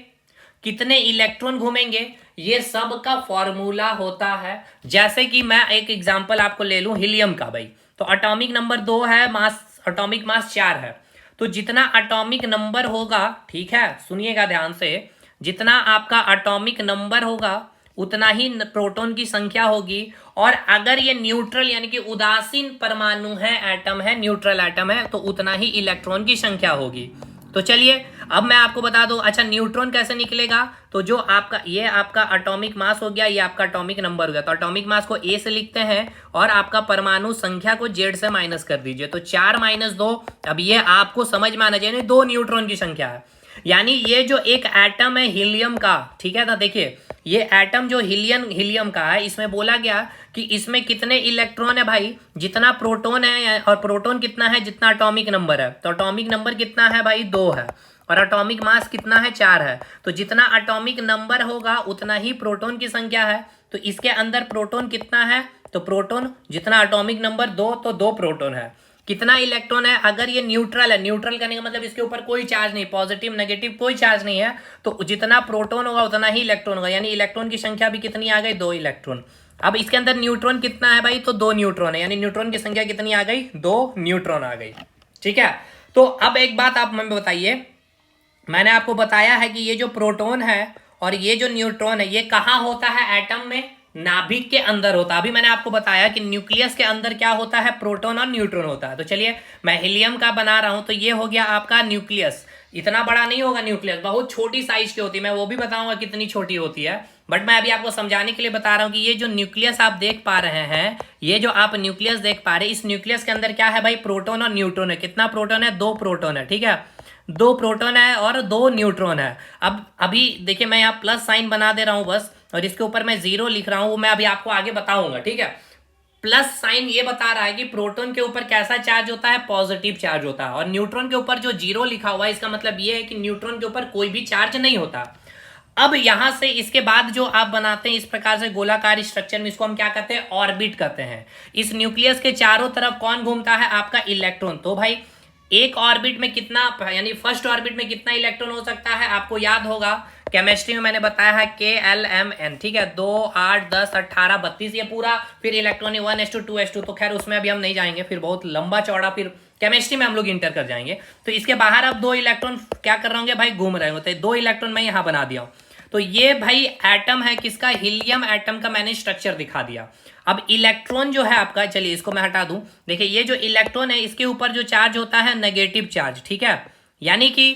कितने इलेक्ट्रॉन घूमेंगे, ये सब का फॉर्मूला होता है। जैसे कि मैं एक एग्जांपल आपको ले लूं हीलियम का भाई, तो एटॉमिक नंबर 2 है, मास एटॉमिक मास 4 है। तो जितना एटॉमिक नंबर होगा, ठीक है सुनिएगा ध्यान से, जितना आपका एटॉमिक नंबर होगा उतना ही प्रोटॉन की संख्या होगी। और अगर ये न्यूट्रल यानी कि उदासीन परमाणु है, एटम है, न्यूट्रल एटम है, तो उतना ही इलेक्ट्रॉन की संख्या होगी। तो चलिए अब मैं आपको बता दूं, अच्छा न्यूट्रॉन कैसे निकलेगा, तो जो आपका ये आपका एटॉमिक मास हो गया, ये आपका एटॉमिक नंबर हो गया, तो एटॉमिक मास को ए से लिखते हैं और आपका परमाणु संख्या को जेड से माइनस कर दीजिए, तो 4 - 2। अब ये आपको समझ में आना चाहिए, 2 न्यूट्रॉन की संख्या है। यानी ये जो एक एटम है हीलियम का, ठीक है ना, देखिए ये एटम जो हीलियम का है, इसमें बोला गया कि इसमें कितने इलेक्ट्रॉन है भाई, जितना प्रोटॉन है, और प्रोटॉन कितना है, जितना एटॉमिक नंबर है। तो एटॉमिक नंबर कितना है भाई, 2 है, और एटॉमिक मास कितना है, 4 है। तो जितना एटॉमिक नंबर होगा उतना ही प्रोटॉन की संख्या है। तो इसके अंदर प्रोटॉन कितना है, तो प्रोटॉन जितना एटॉमिक नंबर 2, तो 2 प्रोटॉन है। कितना इलेक्ट्रॉन है, अगर ये न्यूट्रल है, न्यूट्रल करने का मतलब इसके ऊपर कोई चार्ज नहीं, पॉजिटिव नेगेटिव कोई चार्ज नहीं है, तो जितना प्रोटॉन होगा उतना ही इलेक्ट्रॉन होगा, यानी इलेक्ट्रॉन की संख्या भी कितनी आ गई, 2 इलेक्ट्रॉन। अब इसके अंदर न्यूट्रॉन कितना है भाई, तो 2 न्यूट्रॉन है, यानी न्यूट्रॉन की संख्या कितनी आ गई, 2 न्यूट्रॉन आ गई। ठीक है, तो अब एक बात आप हमें बताइए, मैंने आपको बताया है कि ये जो प्रोटॉन है और ये जो न्यूट्रॉन है, ये कहाँ होता है, एटम में, नाभिक के अंदर होता है। अभी मैंने आपको बताया कि न्यूक्लियस के अंदर क्या होता है, प्रोटॉन और न्यूट्रॉन होता है। तो चलिए मैं हीलियम का बना रहा हूं, तो ये हो गया आपका न्यूक्लियस। इतना बड़ा नहीं होगा न्यूक्लियस, बहुत छोटी साइज की होती है, मैं वो भी बताऊंगा कितनी छोटी होती है, बट मैं अभी आपको समझाने के लिए बता रहा हूं कि ये जो न्यूक्लियस आप देख पा रहे हैं, ये जो आप न्यूक्लियस देख पा रहे हैं, इस न्यूक्लियस के अंदर क्या है भाई, प्रोटॉन और न्यूट्रॉन है। कितना प्रोटॉन है, 2 प्रोटॉन है, ठीक है, 2 प्रोटॉन है और 2 न्यूट्रॉन है। अब अभी देखिए मैं यहाँ प्लस साइन बना दे रहा हूं बस, और इसके ऊपर मैं 0 लिख रहा हूं, वो मैं अभी आपको आगे बताऊंगा, ठीक है। प्लस साइन ये बता रहा है कि प्रोटॉन के ऊपर कैसा चार्ज होता है, पॉजिटिव चार्ज होता है, और न्यूट्रॉन के ऊपर जो 0 लिखा हुआ है, इसका मतलब ये है कि न्यूट्रॉन के ऊपर कोई भी चार्ज नहीं होता। अब यहां से इसके बाद जो आप बनाते हैं इस प्रकार से गोलाकार स्ट्रक्चर में, इसको हम क्या कहते हैं, ऑर्बिट कहते हैं। इस न्यूक्लियस के चारों तरफ कौन घूमता है, आपका इलेक्ट्रॉन। तो भाई एक ऑर्बिट में कितना, यानी फर्स्ट ऑर्बिट में कितना इलेक्ट्रॉन हो सकता है, आपको याद होगा केमिस्ट्री में मैंने बताया है KLMN, ठीक है, 2 8 10 18 32, ये पूरा फिर इलेक्ट्रॉनिक 1:2:2, तो खैर उसमें अभी हम नहीं जाएंगे, फिर बहुत लंबा चौड़ा फिर केमिस्ट्री में हम लोग इंटर कर जाएंगे। तो इसके बाहर अब 2 इलेक्ट्रॉन क्या कर रहे होंगे भाई, घूम रहे होंगे, तो 2 इलेक्ट्रॉन मैं यहाँ बना दिया हूँ। तो ये भाई एटम है किसका, हीलियम एटम का मैंने स्ट्रक्चर दिखा दिया। अब इलेक्ट्रॉन जो है आपका, चलिए इसको मैं हटा दूं, देखिए ये जो इलेक्ट्रॉन है इसके ऊपर जो चार्ज होता है नेगेटिव चार्ज, ठीक है। यानी कि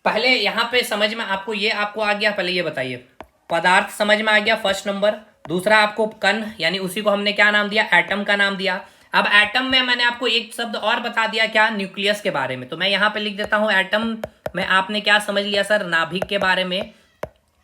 पहले यहां पे समझ में आपको ये आपको आ गया, पहले ये बताइए, पदार्थ समझ में आ गया फर्स्ट नंबर। दूसरा आपको कण, यानी उसी को हमने क्या नाम दिया, एटम का नाम दिया। अब एटम में मैंने आपको एक शब्द और बता दिया, क्या, न्यूक्लियस के बारे में। तो मैं यहां पे लिख देता हूं, एटम में आपने क्या समझ लिया सर, नाभिक के बारे में,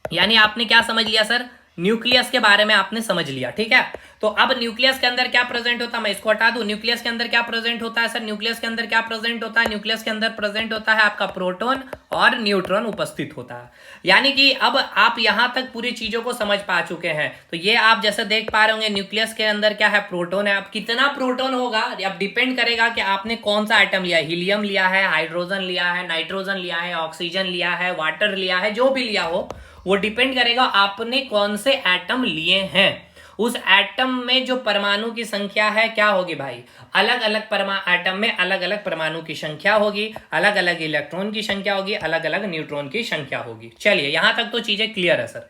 यानी आपने क्या समझ लिया सर, न्यूक्लियस के बारे में आपने समझ लिया, ठीक है। तो अब न्यूक्लियस के अंदर क्या प्रेजेंट होता है, मैं इसको हटा दूं, न्यूक्लियस के अंदर क्या प्रेजेंट होता है सर, न्यूक्लियस के अंदर क्या प्रेजेंट होता है, न्यूक्लियस के अंदर प्रेजेंट होता है आपका प्रोटॉन और न्यूट्रॉन उपस्थित होता है। यानी कि अब आप यहां तक पूरी चीजों को समझ पा चुके हैं। तो ये आप जैसे देख पा रहे होंगे, न्यूक्लियस के अंदर क्या है, प्रोटॉन है। अब कितना प्रोटॉन होगा, अब डिपेंड करेगा कि आपने कौन सा आइटम लिया है, हीलियम लिया है, हाइड्रोजन लिया है, नाइट्रोजन लिया है, ऑक्सीजन लिया है, वाटर लिया है, जो भी लिया हो, वो डिपेंड करेगा आपने कौन से एटम लिए हैं। उस एटम में जो परमाणु की संख्या है क्या होगी भाई, अलग अलग एटम में अलग अलग परमाणु की संख्या होगी, अलग अलग इलेक्ट्रॉन की संख्या होगी, अलग अलग न्यूट्रॉन की संख्या होगी। चलिए यहां तक तो चीजें क्लियर है सर।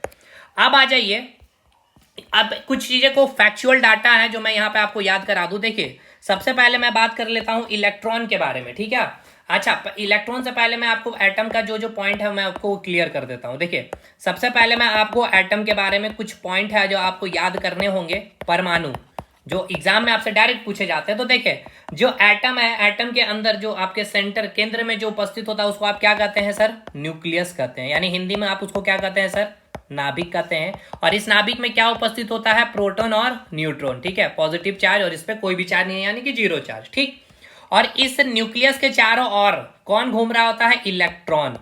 अब आ जाइए, अब कुछ चीजें को फैक्चुअल डाटा है जो मैं यहाँ पे आपको याद करा दूं। देखिए सबसे पहले मैं बात कर लेता हूं इलेक्ट्रॉन के बारे में, ठीक है। अच्छा, इलेक्ट्रॉन से पहले मैं आपको एटम का जो पॉइंट है मैं आपको क्लियर कर देता हूं। देखिए सबसे पहले मैं आपको एटम के बारे में कुछ पॉइंट है जो आपको याद करने होंगे, परमाणु, जो एग्जाम में आपसे डायरेक्ट पूछे जाते हैं। तो देखिए जो एटम है, एटम के अंदर जो आपके सेंटर केंद्र में जो उपस्थित होता है उसको आप क्या कहते हैं सर, न्यूक्लियस कहते हैं, यानी हिंदी में आप उसको क्या कहते हैं सर, नाभिक कहते हैं। और इस नाभिक में क्या उपस्थित होता है, प्रोटॉन और न्यूट्रॉन, ठीक है, पॉजिटिव चार्ज और इस पे कोई भी चार्ज नहीं है यानी कि जीरो चार्ज, ठीक। और इस न्यूक्लियस के चारों ओर कौन घूम रहा होता है, इलेक्ट्रॉन।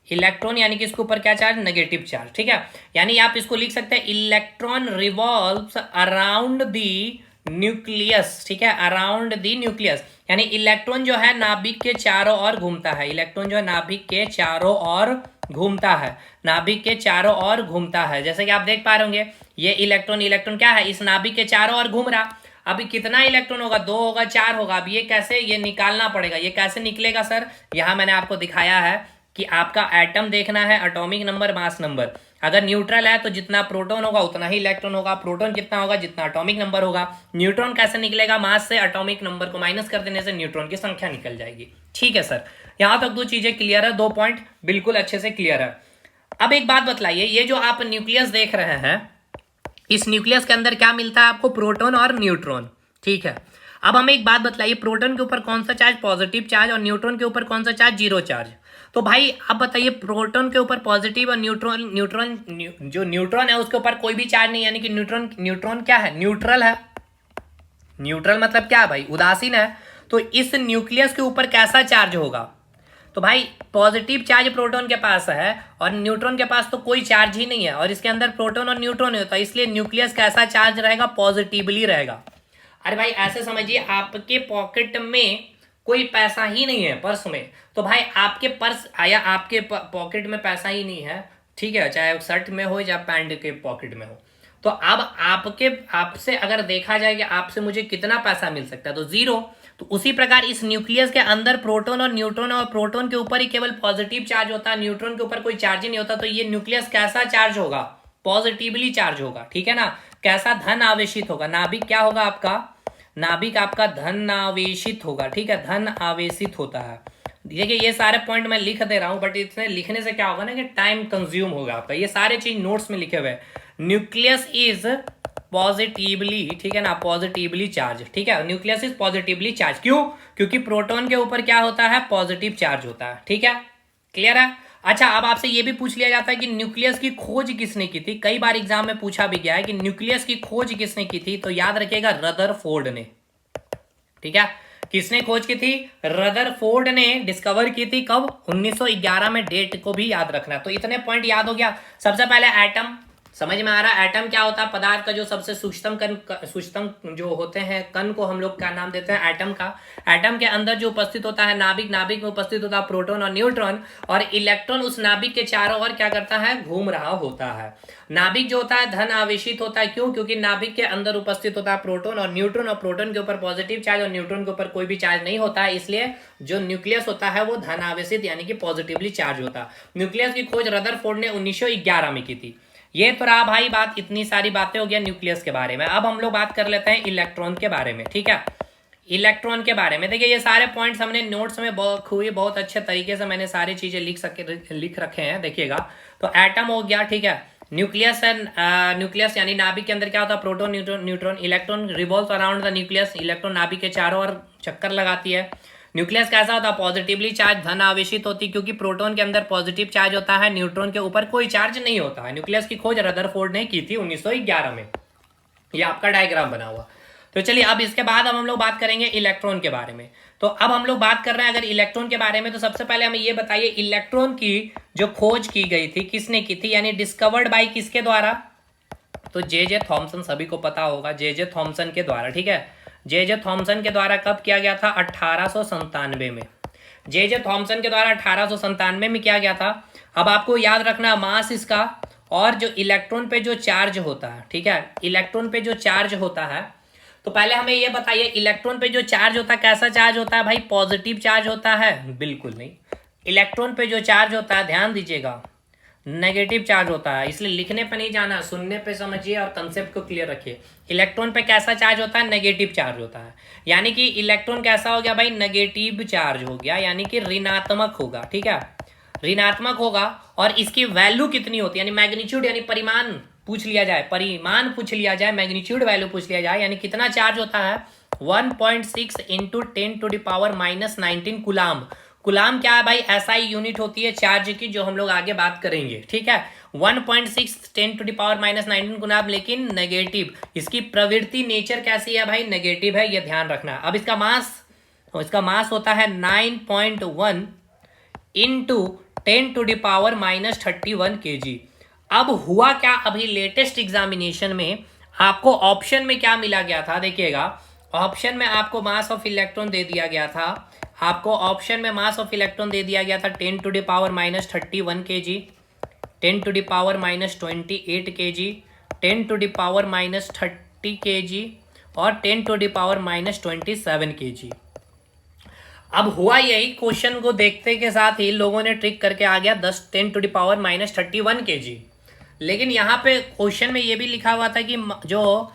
इलेक्ट्रॉन यानी कि इसके ऊपर क्या चार्ज, नेगेटिव चार्ज, ठीक है। यानी आप इसको लिख सकते हैं electron revolves around the nucleus, ठीक है, अराउंड दी न्यूक्लियस। यानी इलेक्ट्रॉन जो है नाभिक के चारों ओर घूमता है, इलेक्ट्रॉन जो है नाभिक के चारों ओर घूमता है, नाभिक के चारों ओर घूमता है। जैसे कि आप देख पा रहे होंगे ये इलेक्ट्रॉन क्या है, इस नाभिक के चारों ओर घूम रहा। अभी कितना इलेक्ट्रॉन होगा, 2 होगा, 4 होगा। अब ये कैसे, ये निकालना पड़ेगा। ये कैसे निकलेगा सर, यहाँ मैंने आपको दिखाया है कि आपका एटम देखना है, एटॉमिक नंबर, मास नंबर। अगर न्यूट्रल है तो जितना प्रोटॉन होगा उतना ही इलेक्ट्रॉन होगा, प्रोटॉन कितना होगा जितना एटॉमिक नंबर होगा। न्यूट्रॉन कैसे निकलेगा, मास से एटॉमिक नंबर को माइनस कर देने से न्यूट्रॉन की संख्या निकल जाएगी, ठीक है सर। यहां तक 2 चीजें क्लियर है, 2 पॉइंट बिल्कुल अच्छे से क्लियर है। अब एक बात बतलाइए, ये जो आप न्यूक्लियस देख रहे हैं, इस न्यूक्लियस के अंदर क्या मिलता है आपको, प्रोटॉन और न्यूट्रॉन, ठीक है। अब हमें एक बात बतलाइए, प्रोटॉन के ऊपर कौन सा चार्ज, पॉजिटिव चार्ज, और न्यूट्रॉन के ऊपर कौन सा चार्ज, जीरो चार्ज। तो भाई अब बताइए, प्रोटॉन के ऊपर पॉजिटिव और जो न्यूट्रॉन है उसके ऊपर कोई भी चार्ज नहीं, यानी कि न्यूट्रॉन क्या है, न्यूट्रल है। न्यूट्रल मतलब क्या है भाई, उदासीन है। तो इस न्यूक्लियस के ऊपर कैसा चार्ज होगा, तो भाई पॉजिटिव चार्ज प्रोटॉन के पास है और न्यूट्रॉन के पास तो कोई चार्ज ही नहीं है, और इसके अंदर प्रोटॉन और न्यूट्रॉन होता है, इसलिए न्यूक्लियस कैसा चार्ज रहेगा, पॉजिटिवली रहेगा। अरे भाई ऐसे समझिए, आपके पॉकेट में कोई पैसा ही नहीं है, पर्स में, तो भाई आपके पर्स या आपके पॉकेट में पैसा ही नहीं है, ठीक है, चाहे शर्ट में हो या पैंट के पॉकेट में हो, तो अब आपसे अगर देखा जाए कि आपसे मुझे कितना पैसा मिल सकता है, तो जीरो। तो उसी प्रकार इस न्यूक्लियस के अंदर प्रोटॉन और न्यूट्रॉन, और प्रोटॉन के ऊपर ही केवल पॉजिटिव चार्ज होता है, न्यूट्रॉन के ऊपर कोई चार्ज ही नहीं होता, तो ये न्यूक्लियस कैसा चार्ज होगा, पॉजिटिवली चार्ज होगा, ठीक है ना। कैसा, धन आवेशित होगा। नाभिक क्या होगा आपका, नाभिक आपका धन आवेशित होगा, ठीक है, धन आवेशित होता है। देखिए ये सारे पॉइंट मैं लिख दे रहा हूं, बट इसमें लिखने से क्या होगा ना कि टाइम कंज्यूम होगा आपका। ये सारे चीज नोट्स में लिखे हुए हैं। न्यूक्लियस इज पॉजिटिवली, ठीक है ना, पॉजिटिवली चार्ज, ठीक है, न्यूक्लियस इज पॉजिटिवली चार्ज। क्यों, क्योंकि प्रोटॉन के ऊपर क्या होता है, पॉजिटिव चार्ज होता है, ठीक है, क्लियर है। अच्छा, अब आपसे ये भी पूछ लिया जाता है कि न्यूक्लियस की खोज किसने की थी। कई बार एग्जाम में पूछा भी गया है कि न्यूक्लियस की खोज किसने की थी, तो याद रखिएगा रदरफोर्ड ने, ठीक है। किसने खोज की थी, रदरफोर्ड ने डिस्कवर की थी। कब, 1911 में। डेट को भी याद रखना। तो इतने पॉइंट याद हो गया। सबसे पहले एटम समझ में आ रहा है। एटम क्या होता है, पदार्थ का जो सबसे सूक्ष्मतम जो होते हैं कण को हम लोग क्या नाम देते हैं, एटम का। एटम के अंदर जो उपस्थित होता है नाभिक, नाभिक में उपस्थित होता है प्रोटॉन और न्यूट्रॉन, और इलेक्ट्रॉन उस नाभिक के चारों ओर क्या करता है, घूम रहा होता है। नाभिक जो होता है धन आवेशित होता है। क्यों, क्योंकि नाभिक के अंदर उपस्थित होता है प्रोटॉन और न्यूट्रॉन, और प्रोटॉन के ऊपर पॉजिटिव चार्ज और न्यूट्रॉन के ऊपर कोई भी चार्ज नहीं होता है, इसलिए जो न्यूक्लियस होता है वो धन आवेशित यानी कि पॉजिटिवली चार्ज होता है। न्यूक्लियस की खोज रदरफोर्ड ने 1911 में की थी। ये तो रहा भाई बात, इतनी सारी बातें हो गया न्यूक्लियस के बारे में। अब हम लोग बात कर लेते हैं इलेक्ट्रॉन के बारे में, ठीक है। इलेक्ट्रॉन के बारे में देखिए, ये सारे पॉइंट्स हमने नोट्स में बहुत अच्छे तरीके से मैंने सारी चीजें लिख रखे हैं, देखिएगा। तो एटम हो गया, ठीक है। न्यूक्लियस है, न्यूक्लियस यानी नाभिक के अंदर क्या होता है, proton neutron. Electron revolve around the nucleus, electron नाभिक के चारों ओर चक्कर लगाती है। न्यूक्लियस कैसा होता है, पॉजिटिवली चार्ज, धन आवेशित होती, क्योंकि प्रोटॉन के अंदर पॉजिटिव चार्ज होता है, न्यूट्रॉन के ऊपर कोई चार्ज नहीं होता है। न्यूक्लियस की खोज रदरफोर्ड ने की थी 1911 में। ये आपका डायग्राम बना हुआ। तो चलिए अब इसके बाद हम लोग बात करेंगे इलेक्ट्रॉन के बारे में। तो अब हम लोग बात कर रहे हैं अगर इलेक्ट्रॉन के बारे में, तो सबसे पहले हमें ये बताइए इलेक्ट्रॉन की जो खोज की गई थी किसने की थी, यानी डिस्कवर्ड बाय किसके द्वारा, तो जे थॉमसन, सभी को पता होगा, जे थॉमसन के द्वारा, ठीक है। जे थॉमसन के द्वारा कब किया गया था, 1897 में। जे थॉमसन के द्वारा 1897 में किया गया था। अब आपको याद रखना मास इसका, और जो इलेक्ट्रॉन पे जो चार्ज होता है, ठीक है, इलेक्ट्रॉन पे जो चार्ज होता है, तो पहले हमें ये बताइए इलेक्ट्रॉन पे जो चार्ज होता है कैसा चार्ज होता है भाई, पॉजिटिव चार्ज होता है, बिल्कुल नहीं। इलेक्ट्रॉन पे जो चार्ज होता है, ध्यान दीजिएगा, नेगेटिव चार्ज होता है। इसलिए लिखने पे नहीं जाना, सुनने पे समझिए और कंसेप्ट को क्लियर रखिए। इलेक्ट्रॉन पे कैसा चार्ज होता है, नेगेटिव चार्ज होता है। यानी कि इलेक्ट्रॉन कैसा हो गया भाई, नेगेटिव चार्ज हो गया, यानी कि ऋणात्मक होगा, ठीक है, ऋणात्मक होगा। और इसकी वैल्यू कितनी होती है, यानी मैग्नीट्यूड, यानी परिमाण पूछ लिया जाए, परिमाण पूछ लिया जाए, मैग्नीट्यूड वैल्यू पूछ लिया जाए, यानी कितना चार्ज होता है, 1.6 × 10⁻⁻⁹ कूलाम। गुलाम क्या है भाई, एसआई यूनिट होती है चार्ज की, जो हम लोग आगे बात करेंगे, ठीक है। 1.6 10⁻⁻�19 गुलाम, लेकिन नेगेटिव, इसकी प्रवृत्ति नेचर कैसी है भाई, नेगेटिव है, ये ध्यान रखना। अब इसका मास होता है 9.1 इंटू 10⁻⁻31 kg। अब हुआ क्या, अभी लेटेस्ट एग्जामिनेशन में आपको ऑप्शन में क्या मिला गया था, देखिएगा। ऑप्शन में आपको मास ऑफ इलेक्ट्रॉन दे दिया गया था, आपको ऑप्शन में मास ऑफ इलेक्ट्रॉन दे दिया गया था 10⁻⁻31 kg, 10⁻⁻28 kg, 10⁻⁻30 kg और 10⁻⁻27 kg। अब हुआ यही, क्वेश्चन को देखते के साथ ही लोगों ने ट्रिक करके आ गया 10⁻⁻31 kg। लेकिन यहाँ पे क्वेश्चन में ये भी लिखा हुआ था कि जो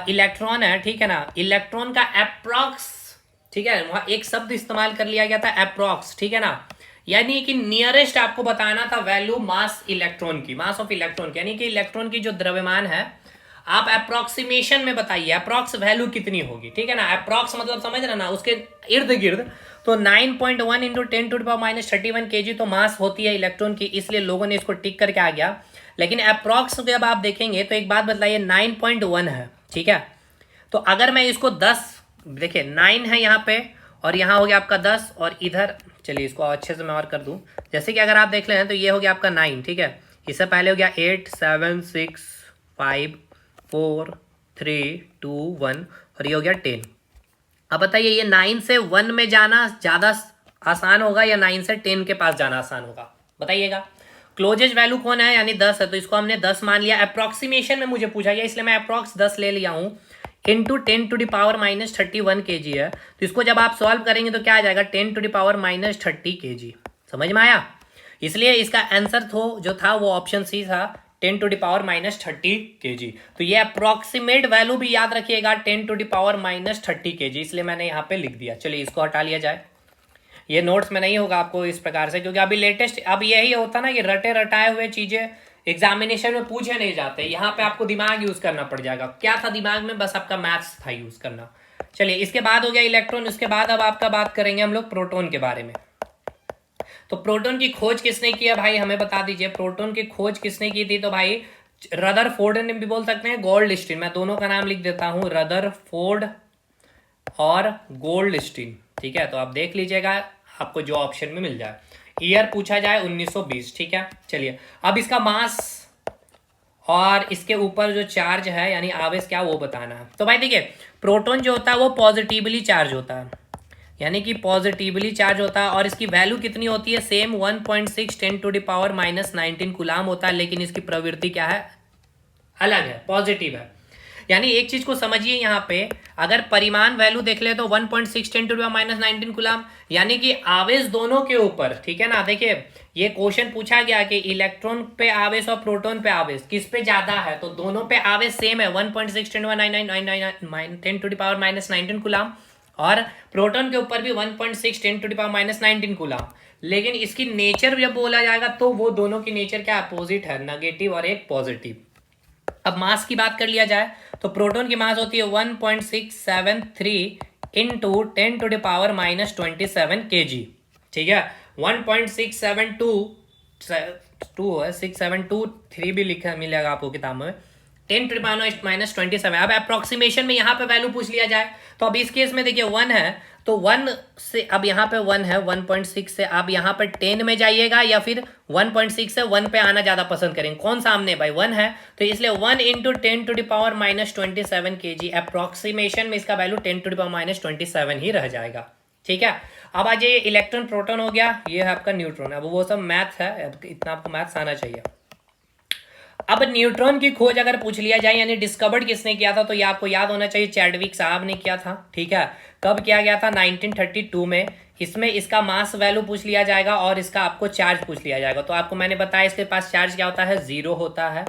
इलेक्ट्रॉन है, ठीक है ना, इलेक्ट्रॉन का अप्रॉक्स, ठीक है, वहां एक शब्द इस्तेमाल कर लिया गया था अप्रॉक्स, ठीक है ना, यानी कि नियरेस्ट आपको बताना था वैल्यू मास इलेक्ट्रॉन की, मास ऑफ इलेक्ट्रॉन की, यानी कि इलेक्ट्रॉन की जो द्रव्यमान है आप अप्रोक्सीमेशन में बताइए, अप्रॉक्स वैल्यू कितनी होगी, ठीक है ना। अप्रॉक्स मतलब समझ रहे ना, उसके इर्द गिर्द। तो 9.1 इंटू 10⁻⁻31 kg तो मास होती है इलेक्ट्रॉन की, इसलिए लोगों ने इसको टिक करके आ गया। लेकिन अप्रॉक्स जब आप देखेंगे तो एक बात बताइए, 9.1 है, ठीक है। तो अगर मैं इसको 10, देखिए 9 है यहाँ पे और यहाँ हो गया आपका 10, और इधर चलिए इसको अच्छे से मैं और कर दूं, जैसे कि अगर आप देख लें तो ये हो गया आपका 9, ठीक है। इससे पहले हो गया 8 7 6 5 4 3 2 1 और ये हो गया 10। अब बताइए ये 9 से 1 में जाना ज़्यादा आसान होगा या 9 से 10 के पास जाना आसान होगा, बताइएगा। क्लोजेस्ट वैल्यू कौन है, यानी 10 है, तो इसको हमने 10 मान लिया। अप्रॉक्सीमेशन में मुझे पूछा गया, इसलिए मैं अप्रॉक्स 10 ले लिया हूँ। इंटू 10⁻⁻31 kg है, तो इसको जब आप सॉल्व करेंगे तो क्या आ जाएगा, 10⁻⁻30 kg। समझ में आया? इसलिए इसका आंसर जो था वो ऑप्शन सी था, 10⁻⁻30 kg। तो ये अप्रॉक्सीमेट वैल्यू भी याद रखिएगा, 10⁻⁻30 kg, इसलिए मैंने यहाँ पे लिख दिया। चलिए इसको हटा लिया जाए, ये नोट्स में नहीं होगा आपको इस प्रकार से, क्योंकि अभी लेटेस्ट, अब यही होता ना कि रटे रटाए हुए चीजें एग्जामिनेशन में पूछे नहीं जाते, यहाँ पे आपको दिमाग यूज करना पड़ जाएगा। क्या था दिमाग में, बस आपका मैथ्स था यूज करना। चलिए इसके बाद हो गया इलेक्ट्रॉन, उसके बाद अब आपका बात करेंगे हम लोग प्रोटॉन के बारे में। तो प्रोटॉन की खोज किसने की है भाई, हमें बता दीजिए। प्रोटॉन की खोज किसने की थी, तो भाई रदरफोर्ड ने भी बोल सकते हैं, गोल्डस्टीन, मैं दोनों का नाम लिख देता हूं, रदरफोर्ड और गोल्डस्टीन, ठीक है। तो आप देख लीजिएगा आपको जो ऑप्शन में मिल जाए। ईयर पूछा जाए 1920, ठीक है। चलिए अब इसका मास और इसके ऊपर जो चार्ज है यानी आवेश क्या, वो बताना है। तो भाई देखिए प्रोटॉन जो होता है वो पॉजिटिवली चार्ज होता है, यानी कि पॉजिटिवली चार्ज होता है, और इसकी वैल्यू कितनी होती है, सेम 1.6 10⁻⁻19 कूलाम होता है, लेकिन इसकी प्रवृत्ति क्या है, अलग है, पॉजिटिव है। यानी एक चीज को समझिए, यहाँ पे अगर परिमाण वैल्यू देख ले तो 1.6 10⁻⁻19 कूलाम, यानी कि आवेश दोनों के ऊपर, ठीक है ना। देखिए ये क्वेश्चन पूछा गया कि इलेक्ट्रॉन पे आवेश और प्रोटॉन पे आवेश किस पे ज्यादा है, तो दोनों पे आवेश सेम है, 1.6 10⁻⁻19 कूलाम, और प्रोटॉन के ऊपर भी 1.6 10⁻⁻19 कूलाम। लेकिन इसकी नेचर जब बोला जाएगा तो वो दोनों की नेचर क्या अपोजिट है, नेगेटिव और एक पॉजिटिव। अब मास की बात कर लिया जाए तो प्रोटॉन की मास होती है 1.673 इंटू 10⁻⁻27 kg, ठीक है। 1.6723 भी लिखा मिलेगा आपको किताब में, 10⁻⁻27। अब अप्रोक्सीमेशन में यहाँ पे वैल्यू पूछ लिया जाए तो अब इस केस में देखिए 1 है, तो 1 से अब यहाँ पे 1 है, 1.6 से आप यहाँ पे 10 में जाइएगा या फिर 1.6 से 1 पे आना ज़्यादा पसंद करेंगे, कौन सामने भाई 1 है, तो इसलिए 1 इंटू 10⁻⁻27 kg। अप्रोक्सीमेशन में इसका वैल्यू 10⁻⁻27 ही रह जाएगा, ठीक है। अब आज ये इलेक्ट्रॉन प्रोटॉन हो गया, ये है आपका न्यूट्रॉन। अब वो सब मैथ है, अब इतना आपको मैथ्स आना चाहिए। अब न्यूट्रॉन की खोज अगर पूछ लिया जाए यानी डिस्कवर्ड किसने किया था, तो ये आपको याद होना चाहिए, चैडविक साहब ने किया था, ठीक है। कब किया गया था, 1932 में। इसमें इसका मास वैल्यू पूछ लिया जाएगा और इसका आपको चार्ज पूछ लिया जाएगा। तो आपको मैंने बताया इसके पास चार्ज क्या होता है, 0 होता है,